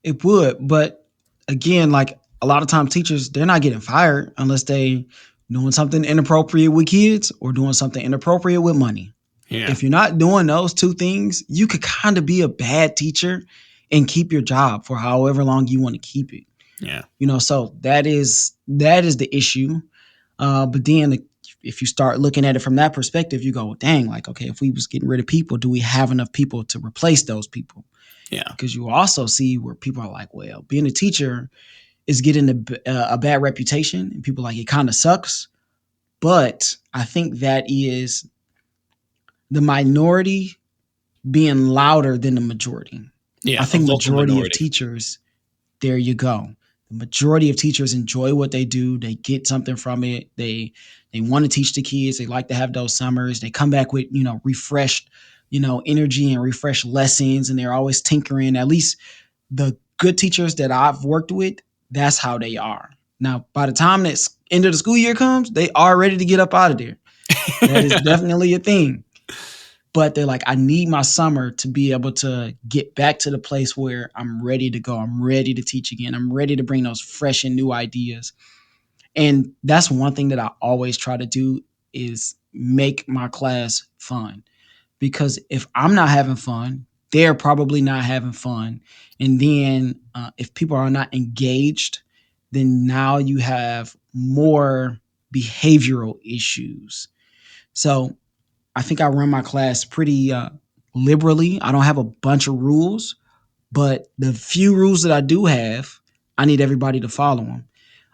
it would, but again, like a lot of time teachers, they're not getting fired unless they doing something inappropriate with kids or doing something inappropriate with money. Yeah. If you're not doing those two things, you could kind of be a bad teacher and keep your job for however long you want to keep it. Yeah. So that is the issue. But then if you start looking at it from that perspective, you go, dang, like, okay, if we was getting rid of people, do we have enough people to replace those people? Yeah. Because you also see where people are like, well, being a teacher is getting a bad reputation, and people are like, it kind of sucks. But I think that is the minority being louder than the majority. I Yeah. A think vocal majority of minority. teachers, there you go. The majority of teachers enjoy what they do. They get something from it. They want to teach the kids. They like to have those summers. They come back with, refreshed, energy and refreshed lessons, and they're always tinkering. At least the good teachers that I've worked with, that's how they are. Now, by the time that end of the school year comes, they are ready to get up out of there. That is definitely a thing. But they're like, I need my summer to be able to get back to the place where I'm ready to go. I'm ready to teach again. I'm ready to bring those fresh and new ideas. And that's one thing that I always try to do is make my class fun. Because if I'm not having fun, they're probably not having fun. And then if people are not engaged, then now you have more behavioral issues. So I think I run my class pretty liberally. I don't have a bunch of rules, but the few rules that I do have, I need everybody to follow them.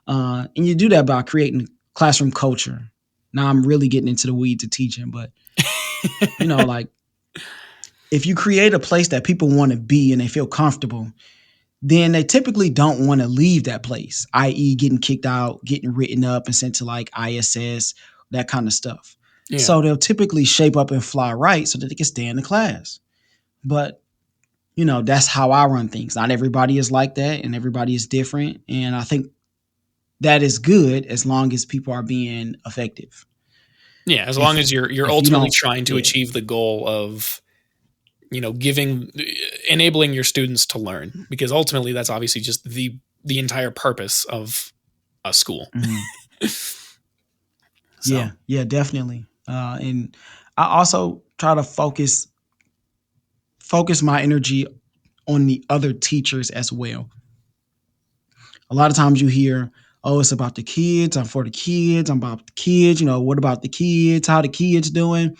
And you do that by creating classroom culture. Now I'm really getting into the weeds of teaching, but like if you create a place that people want to be and they feel comfortable, then they typically don't want to leave that place, i.e., getting kicked out, getting written up and sent to like ISS, that kind of stuff. Yeah. So they'll typically shape up and fly right so that they can stay in the class. But that's how I run things. Not everybody is like that, and everybody is different. And I think that is good as long as people are being effective. Yeah. As long If as you're if you ultimately don't, trying to yeah, achieve the goal of giving enabling your students to learn, because ultimately that's obviously just the entire purpose of a school. mhm. So Yeah, yeah, definitely. And I also try to focus my energy on the other teachers as well. A lot of times you hear, oh, it's about the kids. I'm for the kids. I'm about the kids. What about the kids? How the kids doing?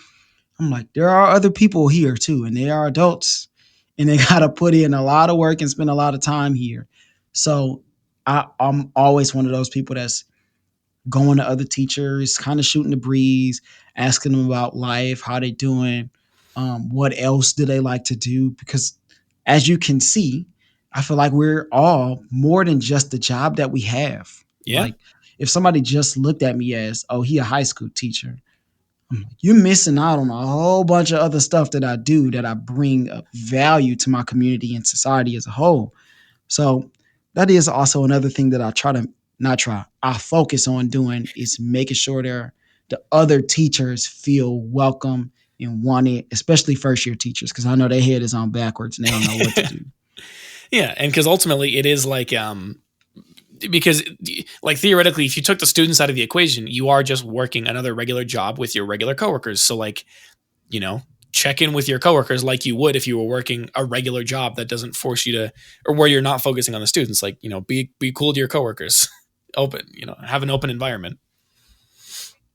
I'm like, there are other people here too, and they are adults, and they got to put in a lot of work and spend a lot of time here. So I'm always one of those people that's going to other teachers, kind of shooting the breeze, asking them about life, how they doing, what else do they like to do? Because as you can see, I feel like we're all more than just the job that we have. yeah. Like if somebody just looked at me as, oh, he a high school teacher, I'm like, you're missing out on a whole bunch of other stuff that I do that I bring value to my community and society as a whole. So that is also another thing that I try to not try. I focus on doing is making sure the other teachers feel welcome and wanted, especially first year teachers, because I know their head is on backwards and they don't know what to do. Yeah, and because ultimately it is like because like theoretically if you took the students out of the equation, you are just working another regular job with your regular coworkers. So like, you know, check in with your coworkers like you would if you were working a regular job that doesn't force you to, or where you're not focusing on the students. Like, be cool to your coworkers. Open, have an open environment.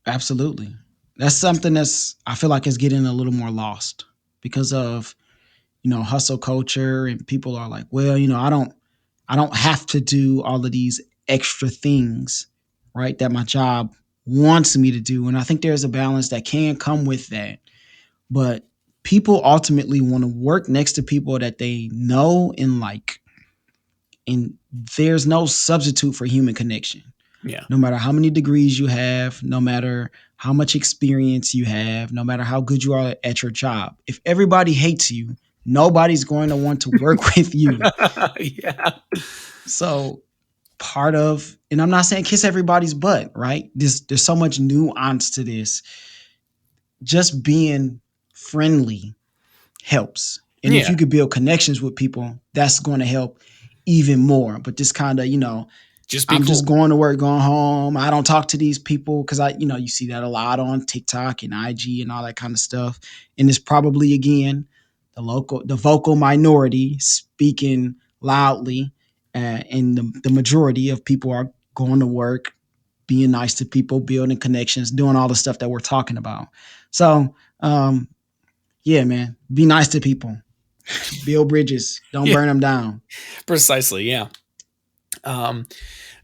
Absolutely. That's something that's I feel like is getting a little more lost because of hustle culture, and people are like, well, I don't have to do all of these extra things, right, that my job wants me to do. And I think there's a balance that can come with that. But people ultimately want to work next to people that they know and like. And there's no substitute for human connection. Yeah. No matter how many degrees you have, no matter how much experience you have, no matter how good you are at your job, if everybody hates you, nobody's going to want to work with you. Yeah. So part of, and I'm not saying kiss everybody's butt, right? There's so much nuance to this. Just being friendly helps. And if Yeah, you could build connections with people, that's going to help even more. But just kind of, just be I'm just cool. going to work, going home. I don't talk to these people because you see that a lot on TikTok and IG and all that kind of stuff. And it's probably again the vocal minority speaking loudly, and the majority of people are going to work, being nice to people, building connections, doing all the stuff that we're talking about. So, yeah, man, be nice to people, build bridges, don't Yeah, burn them down. precisely. Yeah. Um,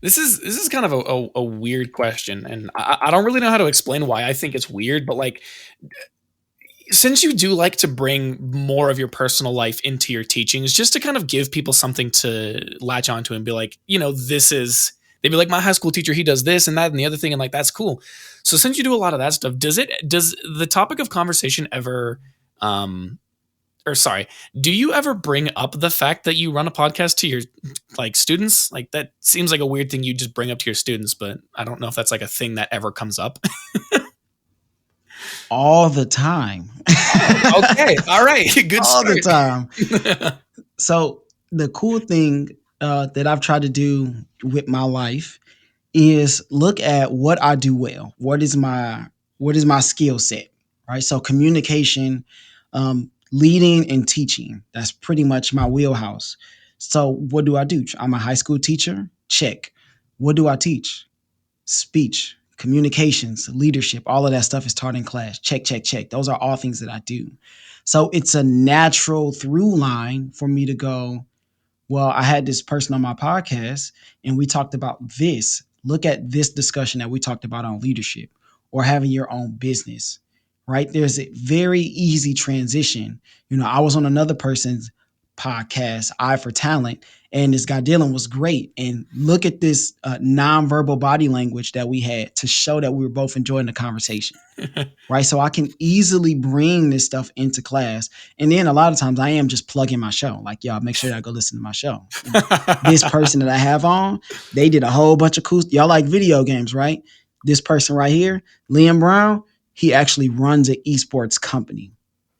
this is kind of a weird question, and I don't really know how to explain why I think it's weird, but like, since you do like to bring more of your personal life into your teachings, just to kind of give people something to latch onto and be like, this is, they'd be like, my high school teacher, he does this and that and the other thing, and like, that's cool. So since you do a lot of that stuff, does the topic of conversation ever, um, or sorry, do you ever bring up the fact that you run a podcast to your like students? Like that seems like a weird thing you just bring up to your students, but I don't know if that's like a thing that ever comes up. All the time. Okay, all right, good All the start. time. So the cool thing that I've tried to do with my life is look at what I do well. What is my skill set, right? So communication, leading and teaching. That's pretty much my wheelhouse. So what do I do? I'm a high school teacher. Check. What do I teach? Speech, communications, leadership, all of that stuff is taught in class. Check, check, check. Those are all things that I do. So it's a natural through line for me to go, well, I had this person on my podcast and we talked about this. Look at this discussion that we talked about on leadership or having your own business, right? There's a very easy transition. I was on another person's podcast, Eye for Talent, and this guy Dylan was great. And look at this nonverbal body language that we had to show that we were both enjoying the conversation, right? So I can easily bring this stuff into class. And then a lot of times I am just plugging my show. Like, y'all make sure y'all go listen to my show. This person that I have on, they did a whole bunch of cool. Y'all like video games, right? This person right here, Liam Brown, he actually runs an esports company.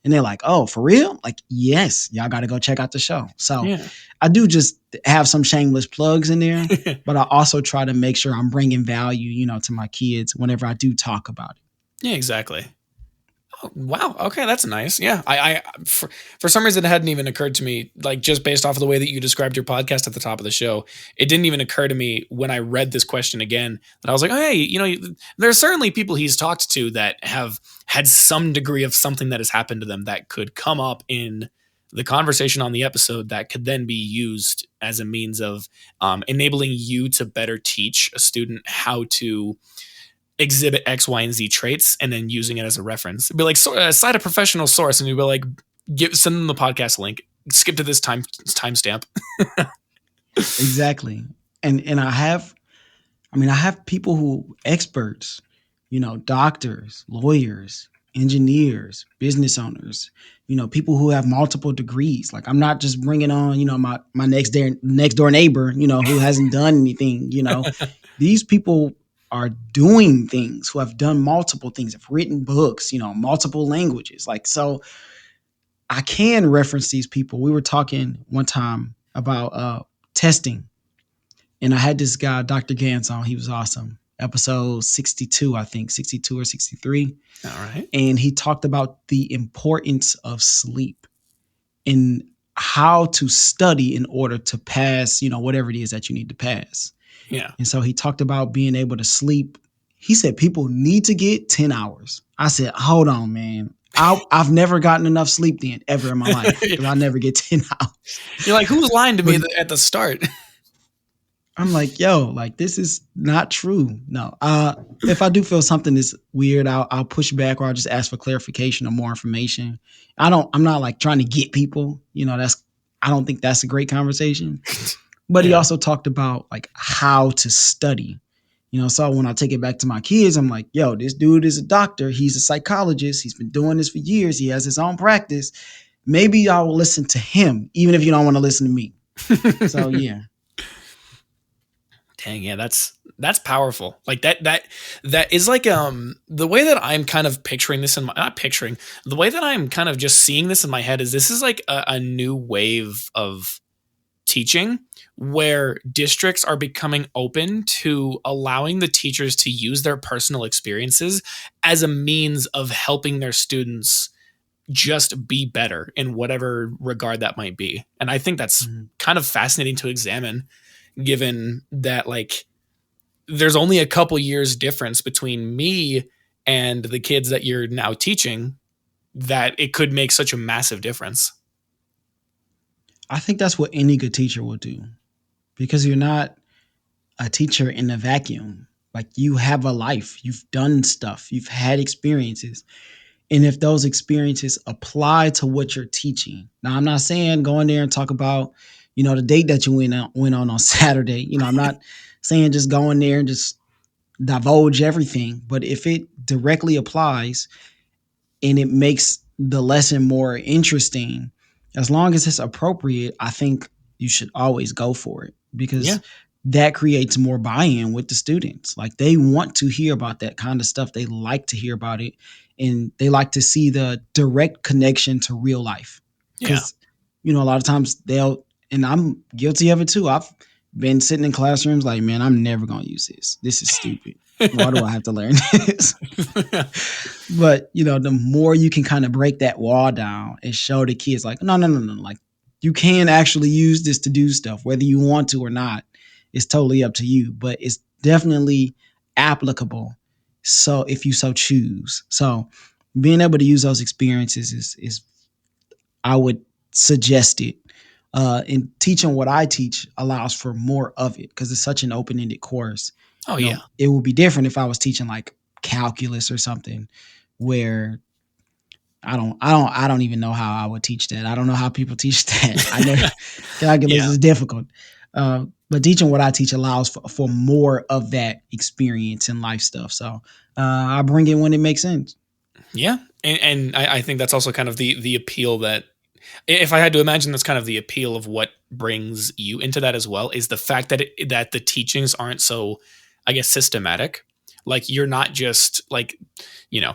And they're like, oh, for real? Like, yes, y'all got to go check out the show. So Yeah. I do just have some shameless plugs in there, but I also try to make sure I'm bringing value, to my kids whenever I do talk about it. Yeah, exactly. Oh, wow. Okay, that's nice. Yeah, for some reason it hadn't even occurred to me, like just based off of the way that you described your podcast at the top of the show, it didn't even occur to me when I read this question again that I was like, oh, hey, there's certainly people he's talked to that have had some degree of something that has happened to them that could come up in the conversation on the episode that could then be used as a means of enabling you to better teach a student how to exhibit X, Y, and Z traits, and then using it as a reference. It'd be like cite a professional source, and you'd be like, send them the podcast link. Skip to this timestamp. Exactly. And I have people who experts, doctors, lawyers, engineers, business owners, people who have multiple degrees. Like I'm not just bringing on, my next door neighbor, who hasn't done anything. These people are doing things, who have done multiple things, have written books, multiple languages. Like so, I can reference these people. We were talking one time about testing, and I had this guy, Dr. Gans, on. He was awesome. Episode 62, I think, 62 or 63. All right. And he talked about the importance of sleep and how to study in order to pass, whatever it is that you need to pass. Yeah. And so he talked about being able to sleep. He said people need to get 10 hours. I said, hold on, man. I've never gotten enough sleep then ever in my life because I never get 10 hours. You're like, who was lying to me But at the start? I'm like, yo, like this is not true. No. If I do feel something is weird, I'll push back or I'll just ask for clarification or more information. I'm not like trying to get people, I don't think that's a great conversation. But he Yeah. also talked about like how to study. So when I take it back to my kids, I'm like, yo, this dude is a doctor. He's a psychologist. He's been doing this for years. He has his own practice. Maybe I will listen to him, even if you don't want to listen to me. So yeah. Dang, yeah, that's powerful. Like that is like the way that I'm kind of picturing this in my not picturing the way that I'm kind of just seeing this in my head is this is like a new wave of teaching where districts are becoming open to allowing the teachers to use their personal experiences as a means of helping their students just be better in whatever regard that might be. And I think that's Mhm. kind of fascinating to examine given that like there's only a couple years difference between me and the kids that you're now teaching that it could make such a massive difference. I think that's what any good teacher will do because you're not a teacher in a vacuum. Like you have a life, you've done stuff, you've had experiences. And if those experiences apply to what you're teaching, now I'm not saying go in there and talk about, the date that you went on Saturday. I'm not saying just go in there and just divulge everything. But if it directly applies and it makes the lesson more interesting, as long as it's appropriate, I think you should always go for it Yeah. because that creates more buy-in with the students. Like they want to hear about that kind of stuff. They like to hear about it and they like to see the direct connection to real life. Yeah. Cuz a lot of times they'll and I'm guilty of it too. I've been sitting in classrooms like, man, I'm never going to use this. This is stupid. Why do I have to learn this? But the more you can kind of break that wall down and show the kids like, no, no, no, no, like you can actually use this to do stuff, whether you want to or not. It's totally up to you, but it's definitely applicable. So if you so choose, so being able to use those experiences is I would suggest it. And teaching what I teach allows for more of it because it's such an open ended course. Oh yeah. It would be different if I was teaching like calculus or something where I don't even know how I would teach that. I don't know how people teach that. I never calculus Yeah. is difficult. But teaching what I teach allows for more of that experience and life stuff. So I bring it when it makes sense. Yeah. And I think that's also kind of the appeal that if I had to imagine that's kind of the appeal of what brings you into that as well is the fact that that the teachings aren't so I guess systematic. Like you're not just like, you know,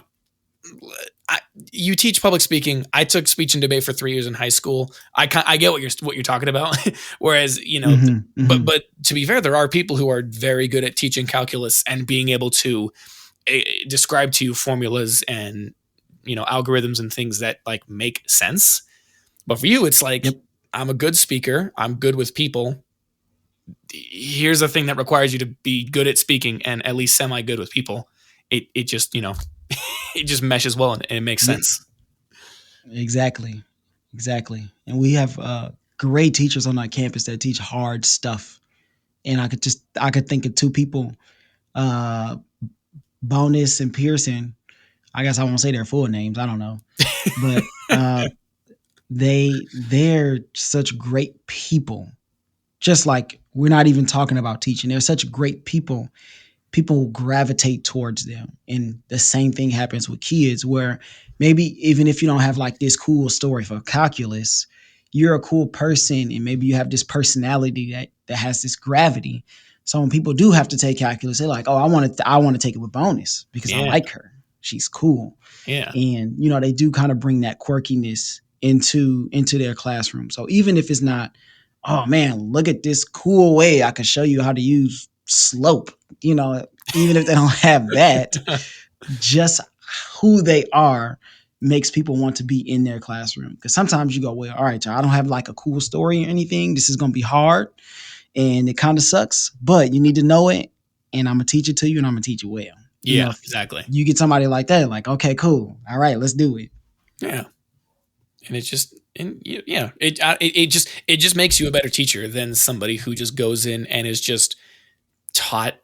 I, you teach public speaking. I took speech and debate for 3 years in high school. I get what you're talking about. Whereas Hmm. Hmm. but to be fair, there are people who are very good at teaching calculus and being able to describe to you formulas and algorithms and things that like make sense. But for you, it's like Yep. I'm a good speaker. I'm good with people. Here's a thing that requires you to be good at speaking and at least semi good with people. It just it just meshes well and it makes Yeah. sense. Exactly. Exactly. And we have great teachers on our campus that teach hard stuff. And I could think of two people, uh, Bonus and Pearson. I guess I won't say their full names. I don't know, but they're such great people. Just like we're not even talking about teaching. They're such great people. People gravitate towards them, and the same thing happens with kids. Where maybe even if you don't have like this cool story for calculus, you're a cool person, and maybe you have this personality that has this gravity. So when people do have to take calculus, they're like, "Oh, I want to take it with Bonus because I Yeah, like her. She's cool." yeah, And they do kind of bring that quirkiness into their classroom. So even if it's not, oh man, look at this cool way I can show you how to use slope, even if they don't have that, just who they are makes people want to be in their classroom. Because sometimes you go, well, all right, y'all, I don't have like a cool story or anything. This is going to be hard and it kind of sucks, but you need to know it. And I'm going to teach it to you and I'm going to teach it well. yeah, If exactly. you get somebody like that, like, okay, cool. All right, let's do it. Yeah, and it's just and yeah, it just makes you a better teacher than somebody who just goes in and is just taught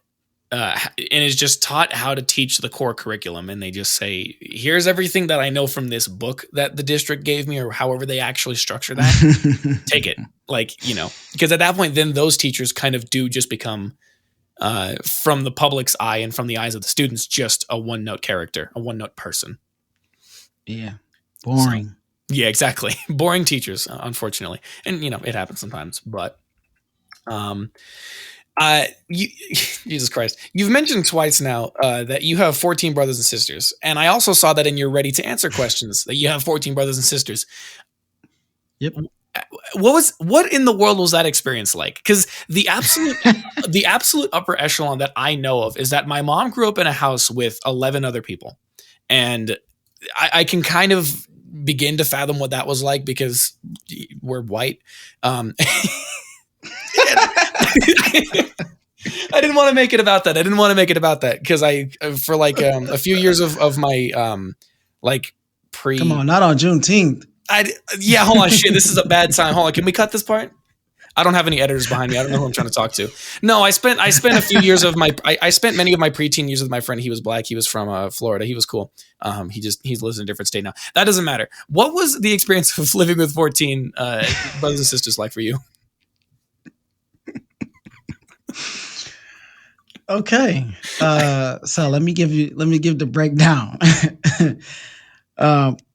and is just taught how to teach the core curriculum and they just say here's everything that I know from this book that the district gave me or however they actually structure that take it like because at that point then those teachers kind of do just become from the public's eye and from the eyes of the students just a one note character a one note person. Yeah. So Boring. yeah, exactly. Boring teachers, unfortunately, and it happens sometimes. But um, Jesus Christ, you've mentioned twice now that you have 14 brothers and sisters, and I also saw that in your ready to answer questions that you have 14 brothers and sisters. Yep. What in the world was that experience like? Because the absolute upper echelon that I know of is that my mom grew up in a house with 11 other people, and I can kind of begin to fathom what that was like because we're white. I didn't want to make it about that. I didn't want to make it about that because I, for like a few years of my like Come pre, on, not on Juneteenth. yeah, hold on, shit, this is a bad time. Hold on, can we cut this part? I don't have any editors behind me. I don't know who I'm trying to talk to. No, I spent a few years of my I spent many of my preteen years with my friend. He was black. He was from Florida. He was cool. He lives in a different state now. That doesn't matter. What was the experience of living with 14 brothers and sisters like for you? Okay. So let me give the breakdown.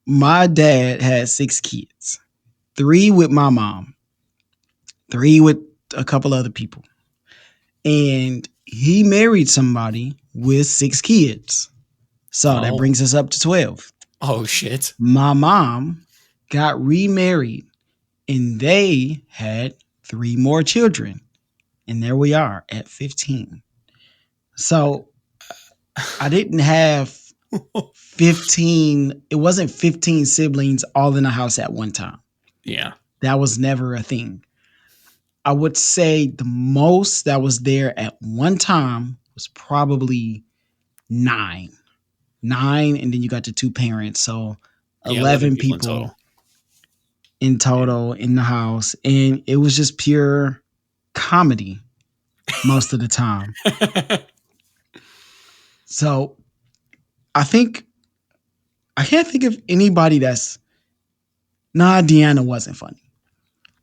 My dad had 6 kids. 3 with my mom, 3 with a couple other people. And he married somebody with 6 kids. So that Oh, brings us up to 12. oh shit. My mom got remarried and they had 3 more children. And there we are at 15. So I didn't have 15, it wasn't 15 siblings all in the house at one time. Yeah. That was never a thing. I would say the most that was there at one time was probably 9. 9, and then you got the 2 parents. So Yeah, 11 11 people in people total. in total in the house. And it was just pure comedy most of the time. So I think I can't think of anybody that's Deanna wasn't funny.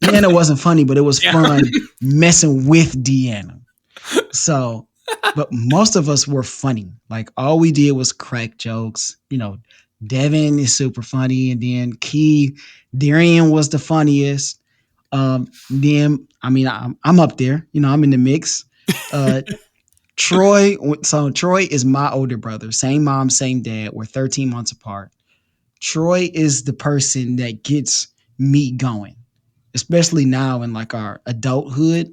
Deanna wasn't funny, but it was Yeah. fun messing with Deanna. So, but most of us were funny. Like all we did was crack jokes. Devin is super funny, and then Darian was the funniest. Then I mean, I'm up there. I'm in the mix. Uh, Troy. So Troy is my older brother. Same mom, same dad. We're 13 months apart. Troy is the person that gets me going, especially now in like our adulthood.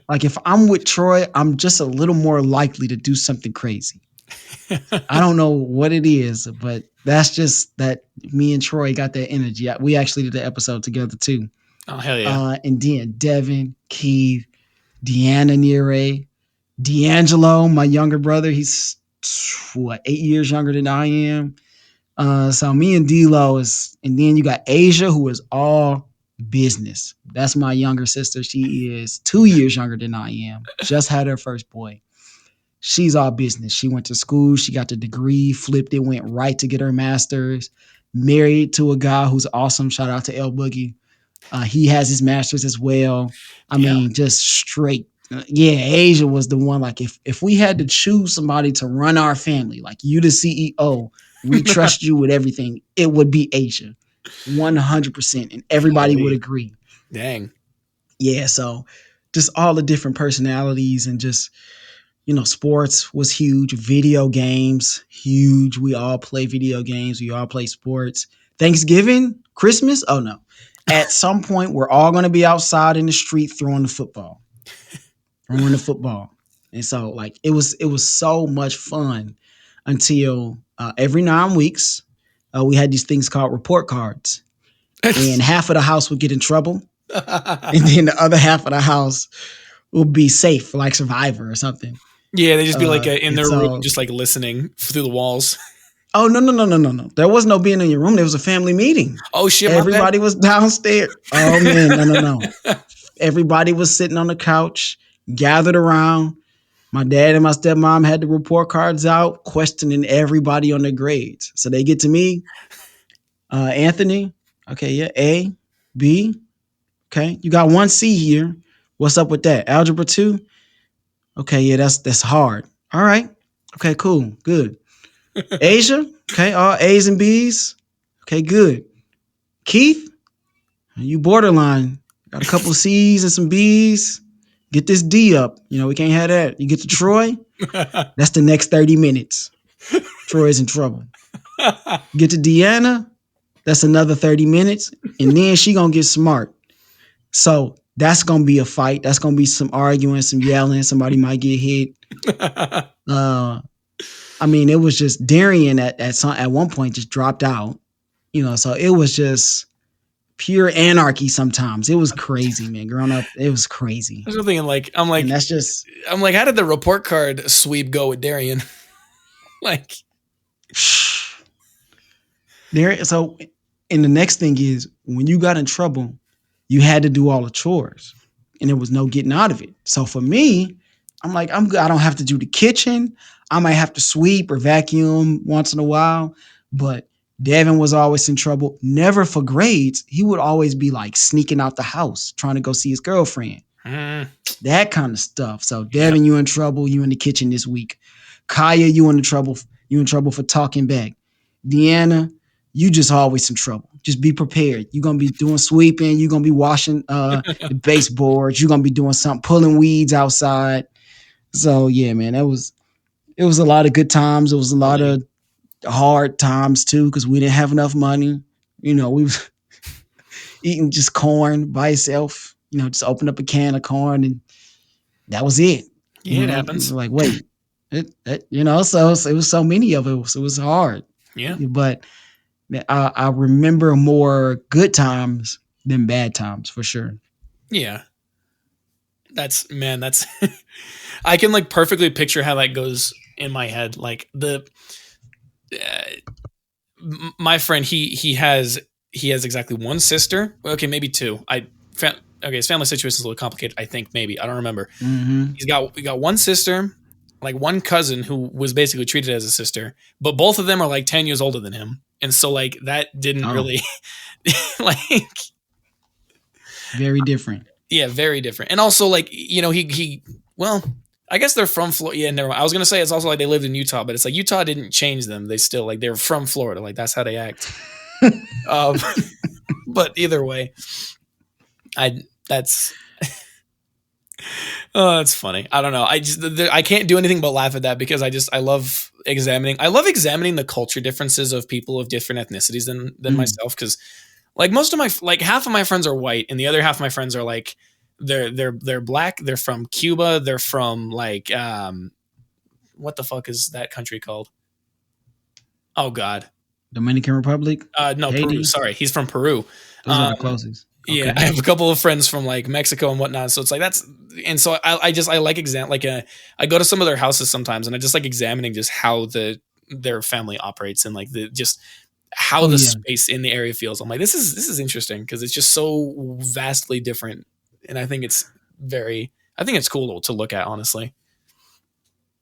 Like if I'm with Troy, I'm just a little more likely to do something crazy. I don't know what it is, but that's just that me and Troy got that energy. We actually did the episode together too. Oh hell yeah. And then Devin, Keith, Deanna Nere, D'Angelo, my younger brother. He's 8 years younger than I am. So me and D-Lo and then you got Asia, who is all business. That's my younger sister. She is 2 years younger than I am. Just had her first boy. She's all business. She went to school. She got the degree, flipped it, went right to get her master's. Married to a guy who's awesome. Shout out to El Boogie. He has his master's as well. I Yeah. mean, just straight. Yeah, Asia was the one. Like, if we had to choose somebody to run our family, like you, the CEO, we trust you with everything, it would be Asia, 100%, and everybody would Holy agree. dang. Yeah, so just all the different personalities and just sports was huge. Video games, huge. We all play video games. We all play sports. Thanksgiving, Christmas, oh no. At some point, we're all going to be outside in the street throwing the football. Throwing the football. And so, like, it was so much fun until every 9 weeks, we had these things called report cards. And half of the house would get in trouble. And then the other half of the house would be safe, like Survivor or something. Yeah, they just be like in And their room, so just like listening through the walls. Oh, no, no, no, no, no, no. There was no being in your room. There was a family meeting. Oh shit, my bad. Everybody was downstairs. Oh man, no, no, no. Everybody was sitting on the couch, gathered around. My dad and my stepmom had the report cards out, questioning everybody on their grades. So they get to me, Anthony. Okay, yeah, A, B. Okay, you got 1C here. What's up with that? Algebra 2? Okay, yeah, that's hard. All right. Okay, cool. Good. Asia, okay, all A's and B's. Okay, good. Keith, you borderline. Got a couple C's and some B's. Get this D up. We can't have that. You get to Troy, that's the next 30 minutes. Troy's in trouble. Get to Deanna, that's another 30 minutes. And then she gonna get smart. So that's gonna be a fight. That's gonna be some arguing, some yelling. Somebody might get hit. Uh, I mean, it was just Darian at one point just dropped out. So it was just pure anarchy. Sometimes it was crazy, man. Growing up, it was crazy, I was thinking like and that's just I'm like, how did the report card sweep go with Darian? Like, there. So, and the next thing is when you got in trouble, you had to do all the chores, and there was no getting out of it. So for me, I'm like, I'm good. I don't have to do the kitchen. I might have to sweep or vacuum once in a while, but Devin was always in trouble. Never for grades. He would always be like sneaking out the house, trying to go see his girlfriend. mm, That kind of stuff. So yeah, Devin, you in trouble. You in the kitchen this week. Kaya, you in the trouble. You in trouble for talking back. Deanna, you just always in trouble. Just be prepared. You're gonna be doing sweeping. You're gonna be washing the baseboards. You're gonna be doing something, pulling weeds outside. So yeah, man, it was a lot of good times. It was a lot really, of hard times too because we didn't have enough money. We was eating just corn by itself. Just open up a can of corn and that was it. yeah, it We happens. were like, wait, so it was so many of it. So it was hard, Yeah, but I remember more good times than bad times for sure. yeah. That's man. That's I can like perfectly picture how that goes in my head. Like my friend, he has exactly one sister. Okay, maybe two. Okay, his family situation is a little complicated. I think maybe I don't remember. Hmm. We got one sister, like one cousin who was basically treated as a sister, but both of them are like 10 years older than him, and so like that didn't Oh, really like very different. yeah, very different. And also like he well, I guess they're from Florida. Yeah, never mind. I was gonna say it's also like they lived in Utah, but it's like Utah didn't change them. They still like they're from Florida. Like that's how they act. Um, but either way, I that's oh, that's funny. I don't know. I can't do anything but laugh at that because I love examining. I love examining the culture differences of people of different ethnicities than Mm. myself because like most of my like half of my friends are white and the other half of my friends are like they're black. They're from Cuba. They're from like what the fuck is that country called? Oh God. Dominican Republic, No, Peru. Haiti. Sorry, he's from Peru. Those are Um, the closest. yeah, Okay. I have a couple of friends from like Mexico and whatnot. So it's like and so I like I go to some of their houses sometimes, and I just like examining just how their family operates and like the just how Oh the yeah, space in the area feels. I'm like, this is interesting because it's just so vastly different, and I think it's cool to look at, honestly.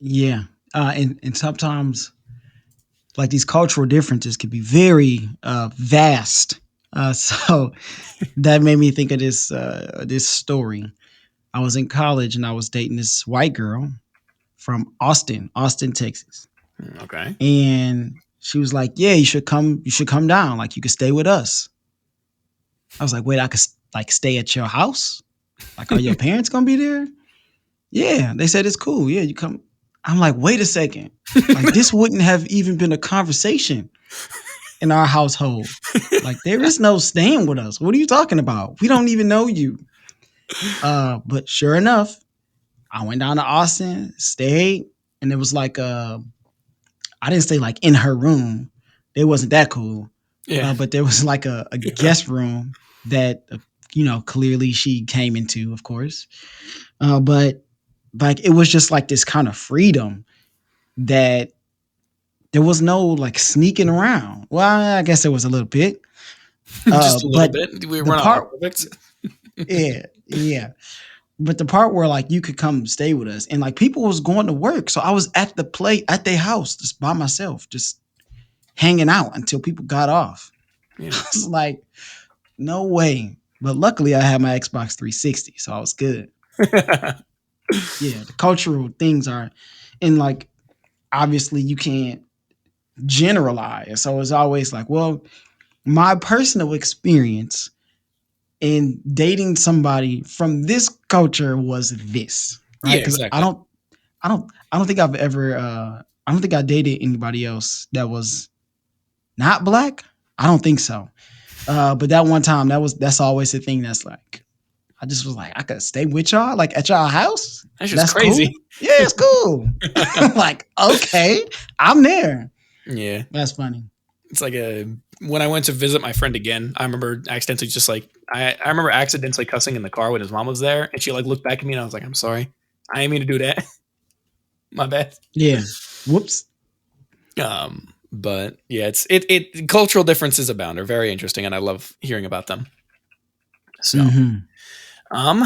yeah. And sometimes like these cultural differences can be very vast. So that made me think of this story. I was in college and I was dating this white girl from Austin, Texas. Okay. And she was like, "Yeah, you should come down. Like you could stay with us." I was like, "Wait, I could like stay at your house? Like are your parents going to be there?" "Yeah." They said it's cool. "Yeah, you come." I'm like, "Wait a second. Like this wouldn't have even been a conversation in our household. Like there is no staying with us. What are you talking about? We don't even know you." But sure enough, I went down to Austin, stayed, and it was like I didn't stay like in her room. It wasn't that cool. Yeah. But there was like a guest room that clearly she came into, of course. But like it was just like this kind of freedom that there was no like sneaking around. Well, I guess there was a little bit. Just a little But bit. the We're not all part, perfect. yeah, yeah. But the part where like you could come stay with us and like people was going to work. So I was at the play at their house just by myself, just hanging out until people got off. Yeah. I was like, no way. But luckily I had my Xbox 360, so I was good. Yeah, the cultural things are and like obviously you can't generalize. So it's always like, well, my personal experience And dating somebody from this culture was this, right? Yeah, Because exactly. I don't think I've ever I don't think I dated anybody else that was not black. I don't think so. But that one time, that's always the thing. That's like, I just was like, I could stay with y'all, like at y'all house. That's just That's crazy. cool. Yeah, it's cool. Like, okay, I'm there. Yeah. That's funny. It's like a when I went to visit my friend again, I remember accidentally just like I remember accidentally cussing in the car when his mom was there, and she like looked back at me and I was like, I'm sorry. I didn't mean to do that. My bad. Yeah. Whoops. But yeah, it cultural differences abound. Are very interesting, and I love hearing about them. So, Hmm. um,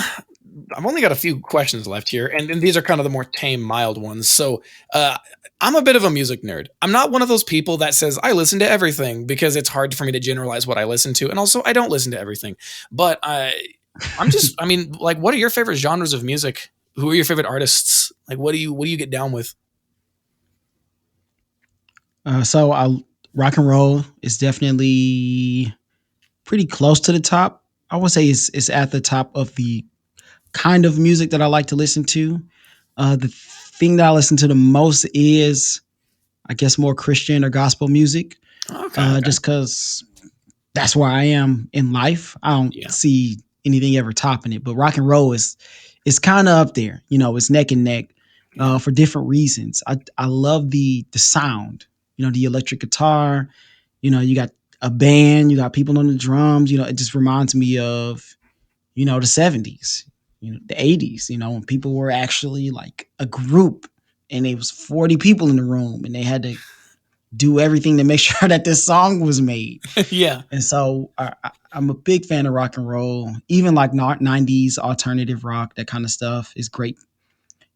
I've only got a few questions left here, and these are kind of the more tame, mild ones. So, uh, I'm a bit of a music nerd. I'm not one of those people that says I listen to everything because it's hard for me to generalize what I listen to, and also I don't listen to everything. But I'm just, I mean, like, what are your favorite genres of music? Who are your favorite artists? Like, what do you get down with? So I rock and roll is definitely pretty close to the top. I would say it's at the top of the kind of music that I like to listen to. The thing that I listen to the most is, I guess, more Christian or gospel music, Okay, okay, just because that's where I am in life. I don't yeah, see anything ever topping it. But rock and roll is kind of up there. You know, it's neck and neck yeah, for different reasons. I love the sound. You know, the electric guitar. You know, you got a band. You got people on the drums. You know, it just reminds me of the 70s, the 80s. You know, when people were actually like a group, and it was 40 people in the room, and they had to do everything to make sure that this song was made. yeah, And so I'm a big fan of rock and roll, even like 90s alternative rock. That kind of stuff is great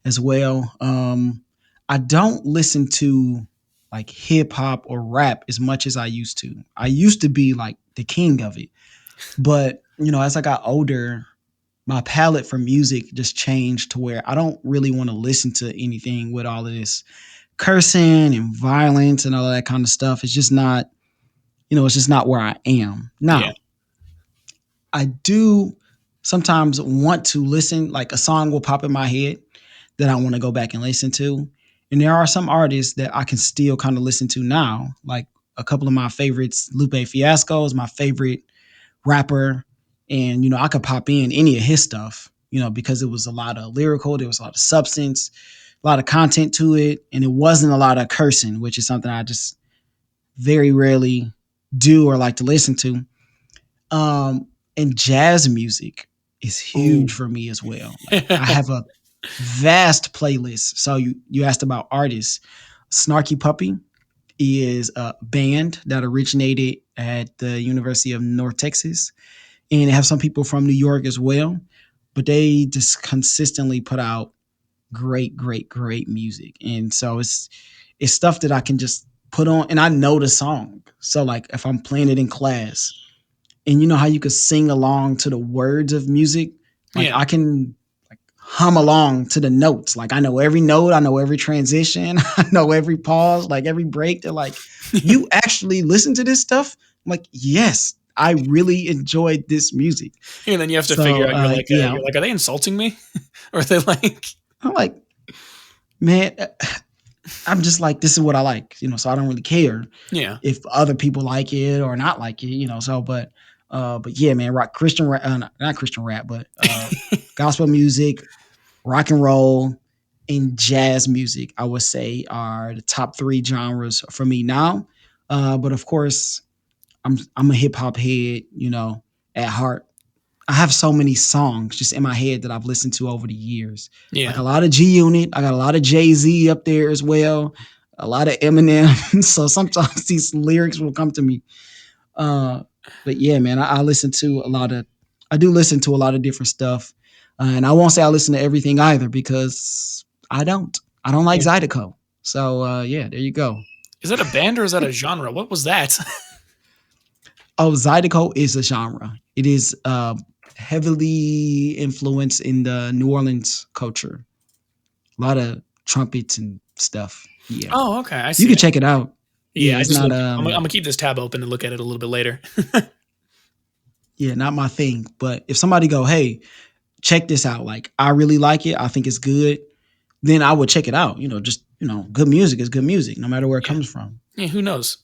as well. I don't listen to like hip hop or rap as much as I used to. I used to be like the king of it, but as I got older, my palette for music just changed to where I don't really want to listen to anything with all of this cursing and violence and all of that kind of stuff. It's just not, it's just not where I am yeah, now. I do sometimes want to listen, like a song will pop in my head that I want to go back and listen to. And there are some artists that I can still kind of listen to now. Like a couple of my favorites, Lupe Fiasco is my favorite rapper. And, I could pop in any of his stuff, because it was a lot of lyrical, there was a lot of substance, a lot of content to it. And it wasn't a lot of cursing, which is something I just very rarely do or like to listen to. And jazz music is ooh, huge for me as well. Like I have a vast playlist. So you asked about artists. Snarky Puppy is a band that originated at the University of North Texas, and they have some people from New York as well. But they just consistently put out great, great, great music, and so it's stuff that I can just put on, and I know the song. So like if I'm playing it in class, and you know how you could sing along to the words of music, like yeah. I can like hum along to the notes. Like I know every note, I know every transition, I know every pause, like every break. They're like, you actually listen to this stuff? I'm like, yes, I really enjoyed this music. And then you have to figure So out. yeah, You're like, are they insulting me, or are they like, I'm like, man, I'm just like, this is what I like, so I don't really care yeah, if other people like it or not like it, so but yeah, man, rock Christian rap, not Christian rap, but gospel music, rock and roll, and jazz music, I would say are the top three genres for me now. But of course, I'm a hip hop head, at heart. I have so many songs just in my head that I've listened to over the years. Like yeah, a lot of G Unit, I got a lot of Jay Z up there as well, a lot of Eminem. So sometimes these lyrics will come to me. Uh, but yeah, man, I listen to a lot of, I do listen to a lot of different stuff, and I won't say I listen to everything either because I don't. I don't like yeah. Zydeco. So yeah, there you go. Is that a band or is that a genre? What was that? Oh, Zydeco is a genre. It is heavily influenced in the New Orleans culture. A lot of trumpets and stuff. Yeah, Oh, okay, I you see. can check it out. Yeah, Yeah, I it's just not looked. I'm gonna keep this tab open and look at it a little bit later. Yeah, not my thing. But if somebody go, hey, check this out, like I really like it, I think it's good, then I would check it out. Just good music is good music, no matter where it Yeah. comes from. Yeah, who knows?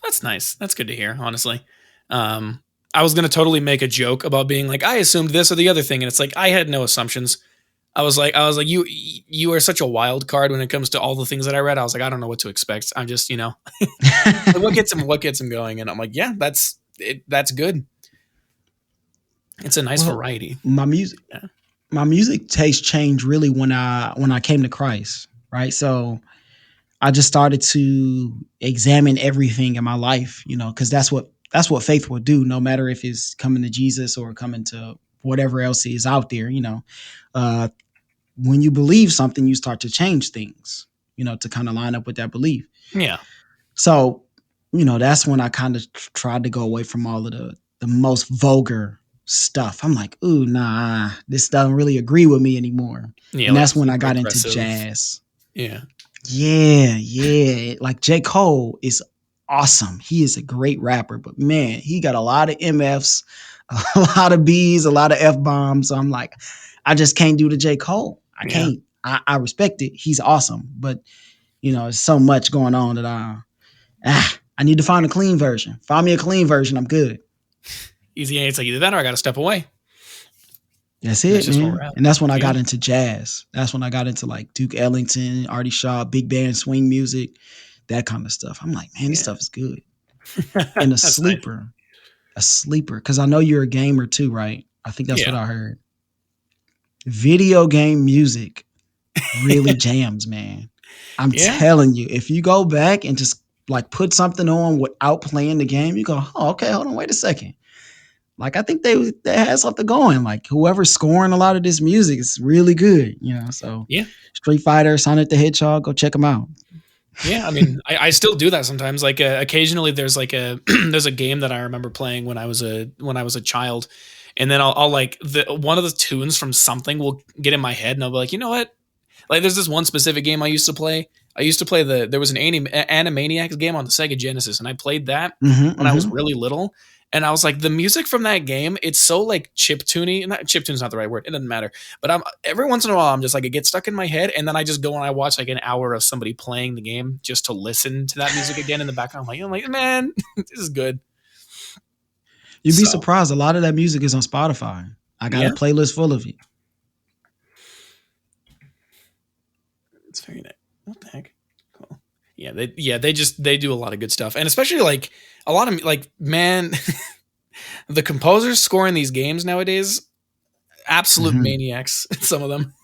That's nice. That's good to hear, honestly. Um, I was gonna totally make a joke about being like, I assumed this or the other thing, and it's like I had no assumptions. I was like, you are such a wild card when it comes to all the things that I read. I was like, I don't know what to expect. I'm just, like, what gets him going, and I'm like, yeah, that's it. That's good. It's a nice Well, variety. my music Yeah. my music taste changed really when I came to Christ, right? So I just started to examine everything in my life, because that's what faith will do, no matter if it's coming to Jesus or coming to whatever else is out there. Uh, when you believe something, you start to change things, to kind of line up with that belief. Yeah. So, that's when I kind of tried to go away from all of the most vulgar stuff. I'm like, ooh, nah, this doesn't really agree with me anymore. Yeah. And Like that's when I super got into aggressive. jazz. Yeah. Yeah, yeah. Like J. Cole is awesome. He is a great rapper, but man, he got a lot of MFs, a lot of B's, a lot of F bombs. So I'm like, I just can't do the J. Cole. I Yeah. can't. I respect it. He's awesome, but there's so much going on that I need to find a clean version. Find me a clean version. I'm good. Easy. It's like either that or I got to step away. That's And that's it, just where we're man. at. And that's when I Yeah. got into jazz. That's when I got into like Duke Ellington, Artie Shaw, big band swing music, that kind of stuff. I'm like, man, this Yeah. stuff is good. And That's nice. a sleeper, because I know you're a gamer too, right? I think that's what Yeah. I heard. Video game music really jams, man. I'm Yeah. telling you, if you go back and just like put something on without playing the game, you go, oh, okay, hold on, wait a second. Like I think they had something going. Like whoever's scoring a lot of this music is really good, So Yeah. Street Fighter, Sonic the Hedgehog, go check them out. Yeah, I mean, I still do that sometimes. Like occasionally, there's like a there's a game that I remember playing when I was a child, and then I'll like the one of the tunes from something will get in my head, and I'll be like, you know what? Like, there's this one specific game I used to play. I used to play there was an Animaniacs game on the Sega Genesis, and I played that Mm-hmm, when I was mm-hmm. really little. And I was like, the music from that game, it's so like chiptune. Not chiptune's not the right word. It doesn't matter. But I'm every once in a while, I'm just like, it gets stuck in my head, and then I just go and I watch like an hour of somebody playing the game just to listen to that music again in the background. I'm like, man, this is good. You'd be So surprised. A lot of that music is on Spotify. I got a yeah, playlist full of it. it's very nice. What the heck? Cool. Yeah, they do a lot of good stuff, and especially like a lot of like man, the composers scoring these games nowadays, absolute Mm-hmm. maniacs. Some of them.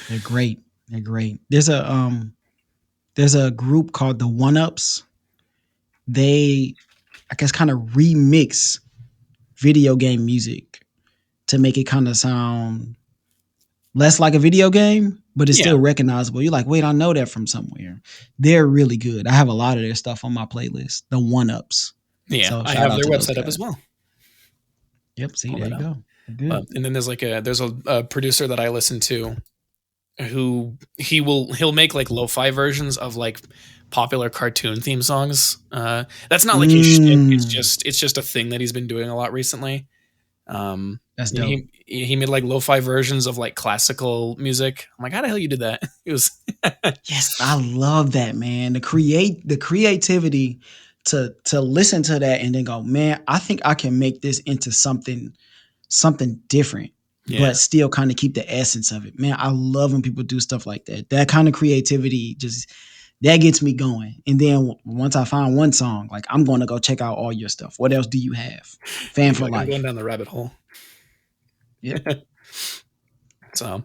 They're great. They're great. There's a group called the One Ups. They, I guess, kind of remix video game music to make it kind of sound less like a video game, but it's Yeah, still recognizable. You're like, wait, I know that from somewhere. They're really good. I have a lot of their stuff on my playlist, the One Ups. yeah. So I shout have out their to those website up guys. as well. Yep. See, Pull there that you up. go. They're good. And then there's a producer that I listen to who he'll make like lo-fi versions of like popular cartoon theme songs. That's not like his shtick. It's Mm, just it's just a thing that he's been doing a lot recently. that's You know, dope. he made like lo-fi versions of like classical music. I'm like, how the hell you did that? It was Yes, I love that, man. The creativity to listen to that and then go, man, I think I can make this into something different, but yeah, still kind of keep the essence of it. Man, I love when people do stuff like that. That kind of creativity just that gets me going. And then once I find one song, like I'm going to go check out all your stuff. What else do you have? Fan you'd be for like, I'm going life. down the rabbit hole. Yep. So,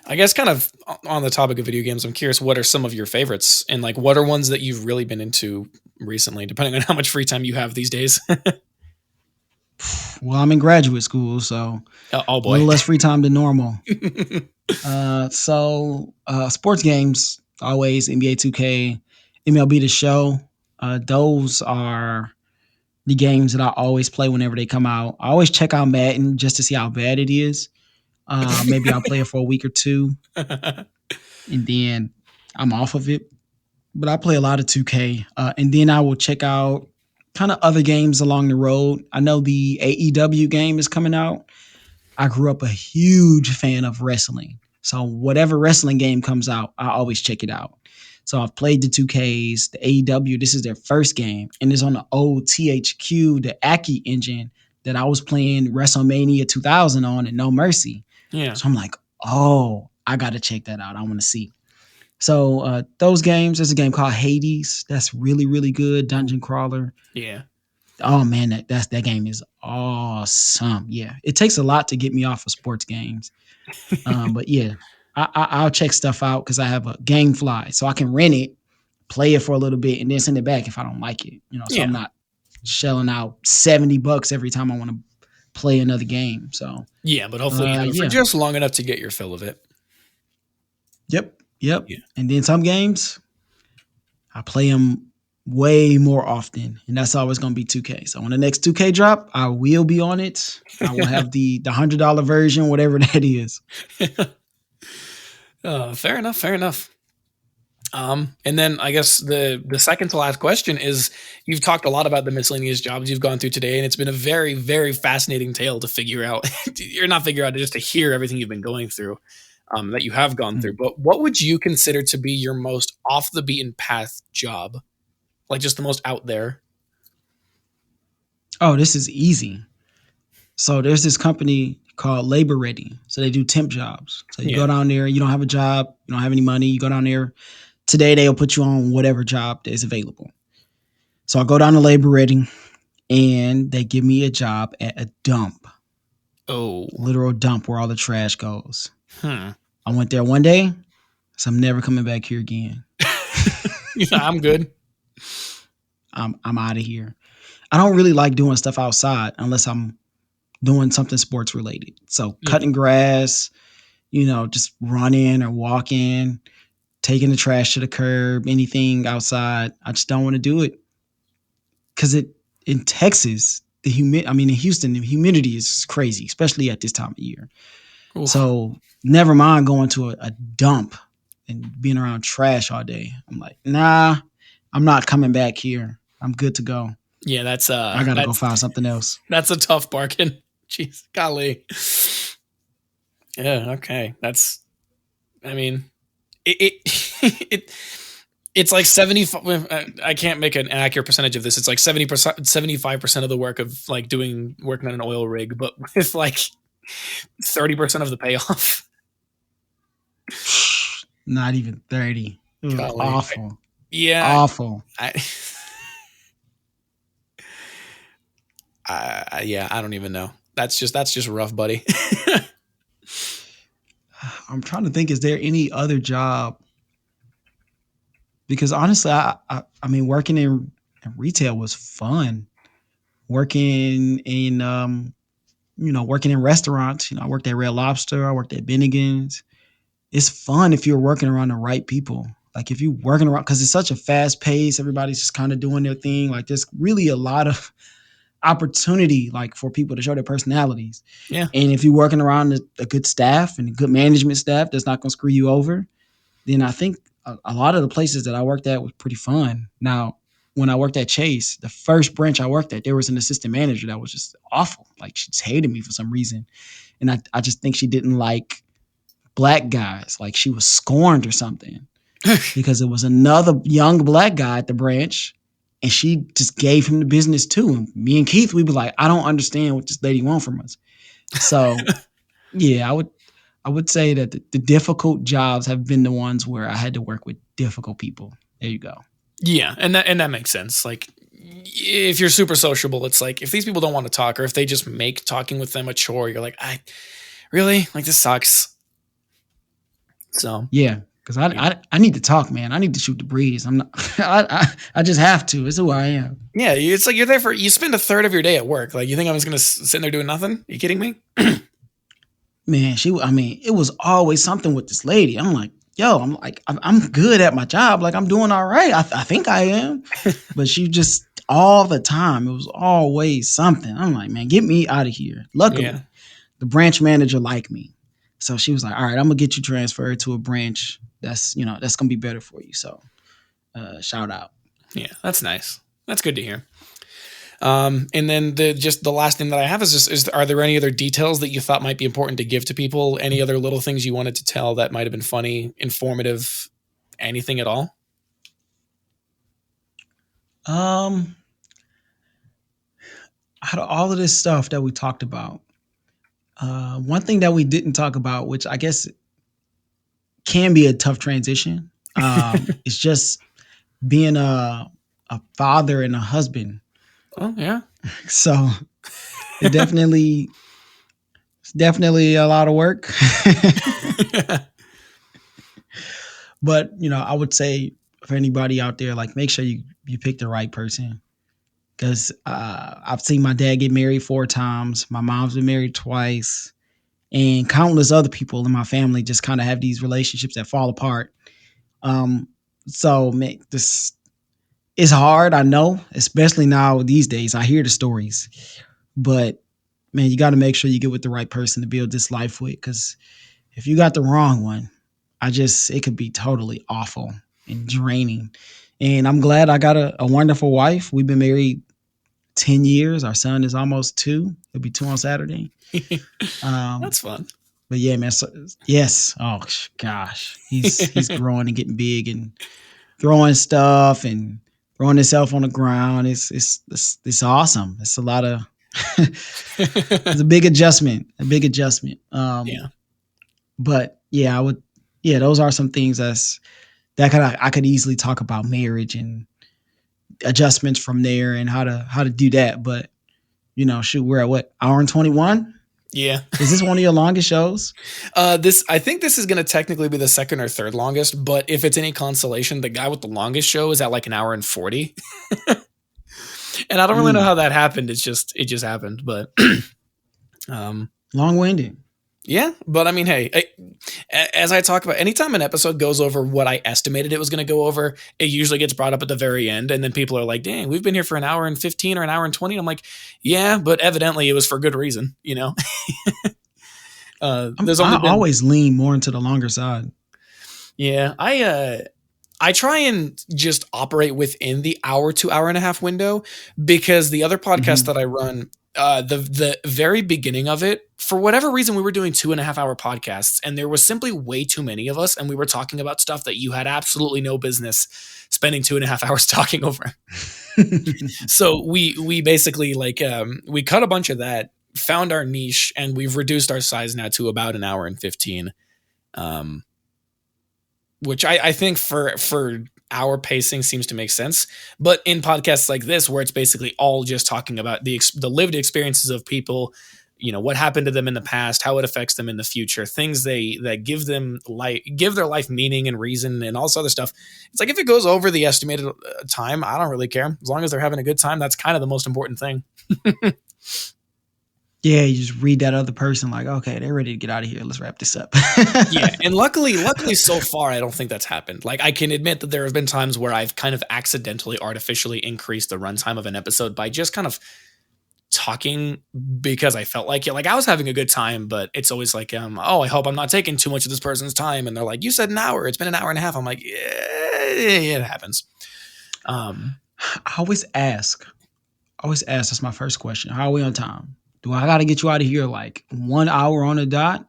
I guess kind of on the topic of video games, I'm curious, what are some of your favorites, and like what are ones that you've really been into recently, depending on how much free time you have these days. Well, I'm in graduate school, so Oh a boy. little less free time than normal. Sports games always NBA 2K, MLB The Show. Those are the games that I always play whenever they come out. I always check out Madden just to see how bad it is. Maybe I'll play it for a week or two, and then I'm off of it. But I play a lot of 2K, and then I will check out. kind of other games along the road. I know the AEW game is coming out. I grew up a huge fan of wrestling. So whatever wrestling game comes out, I always check it out. So I've played the 2Ks, the AEW. This is their first game, and it's on the old THQ, the Aki engine that I was playing WrestleMania 2000 on and No Mercy. Yeah. So I'm like, oh, I got to check that out. I want to see. So those games, there's a game called Hades. That's really, really good. Ooh, Dungeon crawler. yeah. Oh man, that game is awesome. Yeah, it takes a lot to get me off of sports games. But yeah, I'll check stuff out because I have a GameFly, so I can rent it, play it for a little bit, and then send it back if I don't like it. So I'm Yeah. not shelling out $70 every time I want to play another game. So Yeah, but hopefully you have it for yeah, just long enough to get your fill of it. yep. Yeah. And then some games I play them way more often, and that's always going to be 2K. So when the next 2K drop, I will be on it. I will have the $100 version, whatever that is. Fair enough. Fair enough. And then I guess the second to last question is you've talked a lot about the miscellaneous jobs you've gone through today, and it's been a very, very fascinating tale to figure out. You're not figure out just to hear everything you've been going through, that you have gone through. Mm. But what would you consider to be your most off the beaten path job? Like just the most out there? Oh, this is easy. So there's this company called Labor Ready. So they do temp jobs. So you Yeah. go down there, you don't have a job, you don't have any money, you go down there. Today they'll put you on whatever job that is available. So I go down to Labor Ready and they give me a job at a dump, Oh. literal dump where all the trash goes. Hmm. I went there one day, so I'm never coming back here again. Yeah, I'm good. I'm out of here. I don't really like doing stuff outside unless I'm doing something sports related. So Yeah. cutting grass, just running or walking, taking the trash to the curb, anything outside. I just don't want to do it because in Texas, in Houston, the humidity is crazy, especially at this time of year. Oof. So never mind going to a dump and being around trash all day. I'm like, nah, I'm not coming back here. I'm good to go. Yeah, that's I gotta go find something else. that's a tough bargain. Jeez, golly. Yeah, okay. That's I mean, it it's like 70. I can't make an accurate percentage of this. It's like 70%, 75% of the work of like working on an oil rig, but with like 30% of the payoff. Not even 30. It was Golly. awful. Yeah. Awful. I, yeah, I don't even know. That's just rough, buddy. I'm trying to think, is there any other job? Because honestly, I mean, working in retail was fun. Working in working in restaurants. I worked at Red Lobster, I worked at Bennigan's. It's fun if you're working around the right people. Like if you're working around, because it's such a fast pace, everybody's just kind of doing their thing. Like there's really a lot of opportunity, like for people to show their personalities. Yeah. And if you're working around a good staff and a good management staff that's not going to screw you over, then I think a lot of the places that I worked at was pretty fun. Now, when I worked at Chase, the first branch I worked at, there was an assistant manager that was just awful. Like she just hated me for some reason. And I just think she didn't like black guys. Like she was scorned or something because it was another young black guy at the branch and she just gave him the business too. And me and Keith, we'd be like, I don't understand what this lady wants from us. So yeah, I would say that the difficult jobs have been the ones where I had to work with difficult people. There you go. Yeah, and that makes sense. Like if you're super sociable, it's like if these people don't want to talk or if they just make talking with them a chore, you're like, I really like this sucks. So Yeah, because I, yeah, I I need to talk, man. I need to shoot the breeze. I'm not. I just have to. It's who I am. yeah, it's like you spend a third of your day at work. Like you think I'm just gonna sit there doing nothing? Are you kidding me? Man, it was always something with this lady. I'm like, yo, I'm good at my job. Like I'm doing all right. I think I am, but she just all the time. It was always something. I'm like, man, get me out of here. Yeah, Luckily, the branch manager liked me, so she was like, all right, I'm gonna get you transferred to a branch that's gonna be better for you. So, shout out. yeah, that's nice. That's good to hear. And then the last thing that I have is are there any other details that you thought might be important to give to people? Any other little things you wanted to tell that might have been funny, informative, anything at all? Out of all of this stuff that we talked about, one thing that we didn't talk about, which I guess can be a tough transition, is just being a father and a husband. Oh yeah. So it definitely it's definitely a lot of work. But I would say for anybody out there, like make sure you pick the right person. Because I've seen my dad get married 4 times. My mom's been married twice. And countless other people in my family just kind of have these relationships that fall apart. So man, this is hard, I know, especially now these days. I hear the stories. But man, you got to make sure you get with the right person to build this life with. Because if you got the wrong one, it could be totally awful and draining. And I'm glad I got a wonderful wife. We've been married 10 years. Our son is almost 2. He'll be 2 on Saturday. That's fun. But yeah, man. So, yes. Oh gosh, he's growing and getting big and throwing stuff and throwing himself on the ground. It's awesome. It's a lot of it's a big adjustment. A big adjustment. Yeah. But yeah, I would. Yeah, those are some things I could easily talk about marriage and adjustments from there and how to do that. But shoot, we're at what, hour and 21? Yeah. Is this one of your longest shows? I think this is going to technically be the second or third longest, but if it's any consolation, the guy with the longest show is at like an hour and 40. And I don't really know how that happened. It just happened, but long-winded. Yeah, but I mean, hey, as I talk about, anytime an episode goes over what I estimated it was going to go over, it usually gets brought up at the very end, and then people are like, "Dang, we've been here for an hour and 15 or an hour and 20." I'm like, "Yeah, but evidently it was for good reason, you know." I always lean more into the longer side. Yeah, I try and just operate within the hour to hour and a half window because the other podcast that I run, the very beginning of it, for whatever reason, we were doing 2.5 hour podcasts and there was simply way too many of us. And we were talking about stuff that you had absolutely no business spending 2.5 hours talking over. So we basically we cut a bunch of that, found our niche, and we've reduced our size now to about an hour and 15. Which I think for our pacing seems to make sense. But in podcasts like this, where it's basically all just talking about the lived experiences of people, what happened to them in the past, how it affects them in the future, things that give them give their life meaning and reason and all this other stuff. It's like if it goes over the estimated time, I don't really care. As long as they're having a good time, that's kind of the most important thing. Yeah, you just read that other person like, okay, they're ready to get out of here. Let's wrap this up. Yeah, and luckily so far, I don't think that's happened. Like, I can admit that there have been times where I've kind of accidentally, artificially increased the runtime of an episode by just kind of talking because I felt like it. Like, I was having a good time, but it's always like, I hope I'm not taking too much of this person's time. And they're like, you said an hour. It's been an hour and a half. I'm like, yeah, it happens. I always ask, that's my first question. How are we on time? Do I got to get you out of here like 1 hour on the dot?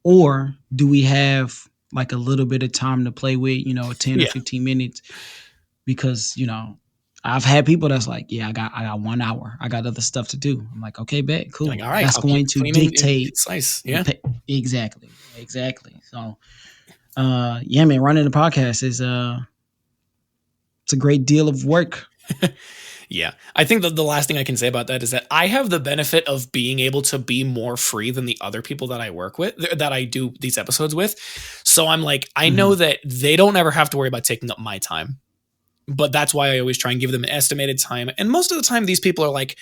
Or do we have like a little bit of time to play with, 10 or 15 minutes? Because, I've had people that's like, yeah, I got 1 hour. I got other stuff to do. I'm like, okay, bet, cool. Like, all right, that's going to dictate. Yeah, exactly. So, yeah, man, running a podcast is it's a great deal of work. Yeah. I think that the last thing I can say about that is that I have the benefit of being able to be more free than the other people that I work with, that I do these episodes with. So I'm like, I know that they don't ever have to worry about taking up my time, but that's why I always try and give them an estimated time. And most of the time these people are like,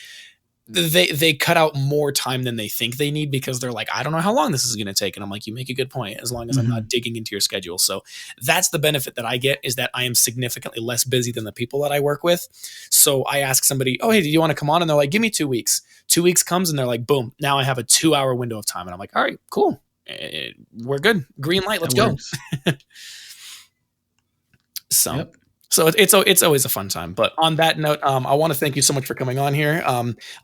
they cut out more time than they think they need because they're like, I don't know how long this is going to take. And I'm like, you make a good point, as long as I'm not digging into your schedule. So that's the benefit that I get, is that I am significantly less busy than the people that I work with. So I ask somebody, oh, hey, do you want to come on? And they're like, give me 2 weeks. 2 weeks comes and they're like, boom, now I have a 2 hour window of time. And I'm like, all right, cool. We're good. Green light. Let's go. So So it's always a fun time. But on that note, I want to thank you so much for coming on here.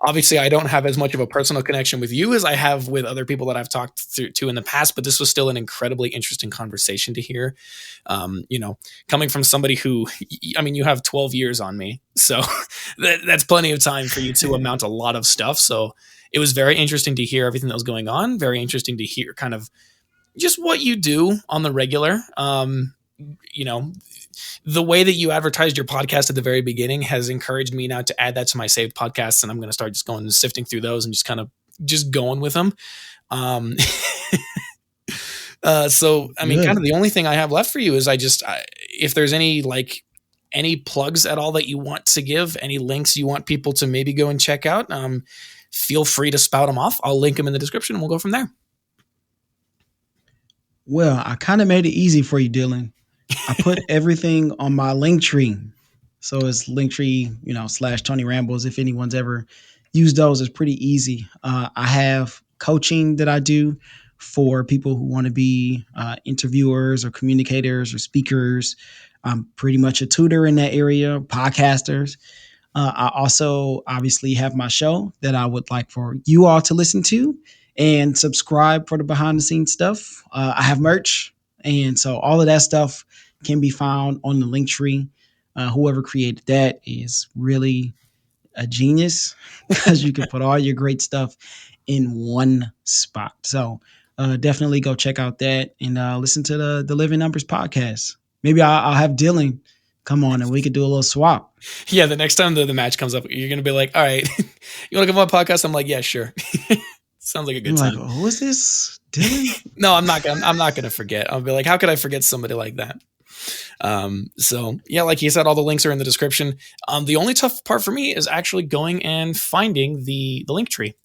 Obviously, I don't have as much of a personal connection with you as I have with other people that I've talked to in the past, but this was still an incredibly interesting conversation to hear. Coming from somebody who, I mean, you have 12 years on me, so that's plenty of time for you to amount a lot of stuff. So it was very interesting to hear everything that was going on. Very interesting to hear kind of just what you do on the regular. The way that you advertised your podcast at the very beginning has encouraged me now to add that to my saved podcasts, and I'm going to start just going and sifting through those and just kind of just going with them. So I mean, kind of the only thing I have left for you is if there's any plugs at all that you want to give, any links you want people to maybe go and check out, feel free to spout them off. I'll link them in the description and we'll go from there. Well, I kind of made it easy for you, Dylan. I put everything on my LinkTree. So it's LinkTree, / Tony Rambles. If anyone's ever used those, it's pretty easy. I have coaching that I do for people who want to be interviewers or communicators or speakers. I'm pretty much a tutor in that area, podcasters. I also obviously have my show that I would like for you all to listen to and subscribe for the behind the scenes stuff. I have merch. And so all of that stuff can be found on the LinkTree. Whoever created that is really a genius because you can put all your great stuff in one spot. So definitely go check out that and listen to the Living Numbers podcast. Maybe I'll have Dylan come on and we could do a little swap. Yeah, the next time the match comes up, you're going to be like, all right, you want to come on a podcast? I'm like, yeah, sure. Sounds like a good time. Like, who is this? Dylan? No, I'm not going to forget. I'll be like, how could I forget somebody like that? So yeah, like you said, all the links are in the description. The only tough part for me is actually going and finding the LinkTree.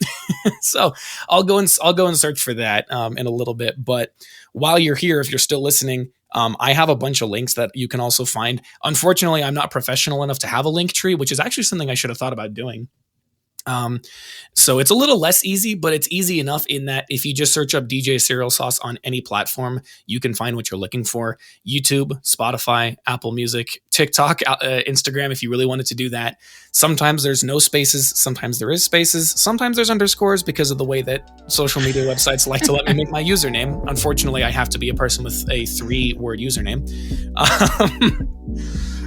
So I'll go and search for that in a little bit. But while you're here, if you're still listening, I have a bunch of links that you can also find. Unfortunately, I'm not professional enough to have a LinkTree, which is actually something I should have thought about doing. So it's a little less easy, but it's easy enough in that if you just search up DJ Cereal Sauce on any platform, you can find what you're looking for. YouTube, Spotify, Apple Music, TikTok, Instagram, if you really wanted to do that. Sometimes there's no spaces. Sometimes there is spaces. Sometimes there's underscores because of the way that social media websites like to let me make my username. Unfortunately, I have to be a person with a 3-word username.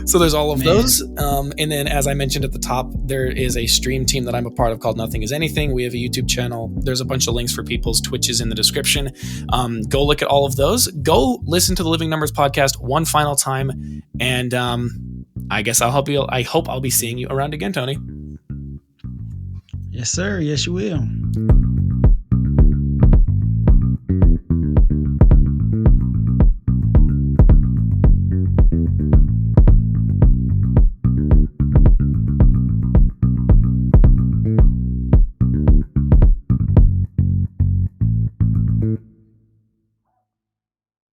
So there's all of those. And then, as I mentioned at the top, there is a stream team that I'm a part of called Nothing Is Anything. We have a YouTube channel. There's a bunch of links for people's Twitches in the description. Go look at all of those. Go listen to the Living Numbers podcast one final time. And I guess I hope I'll be seeing you around again, Tony. Yes, sir. Yes, you will.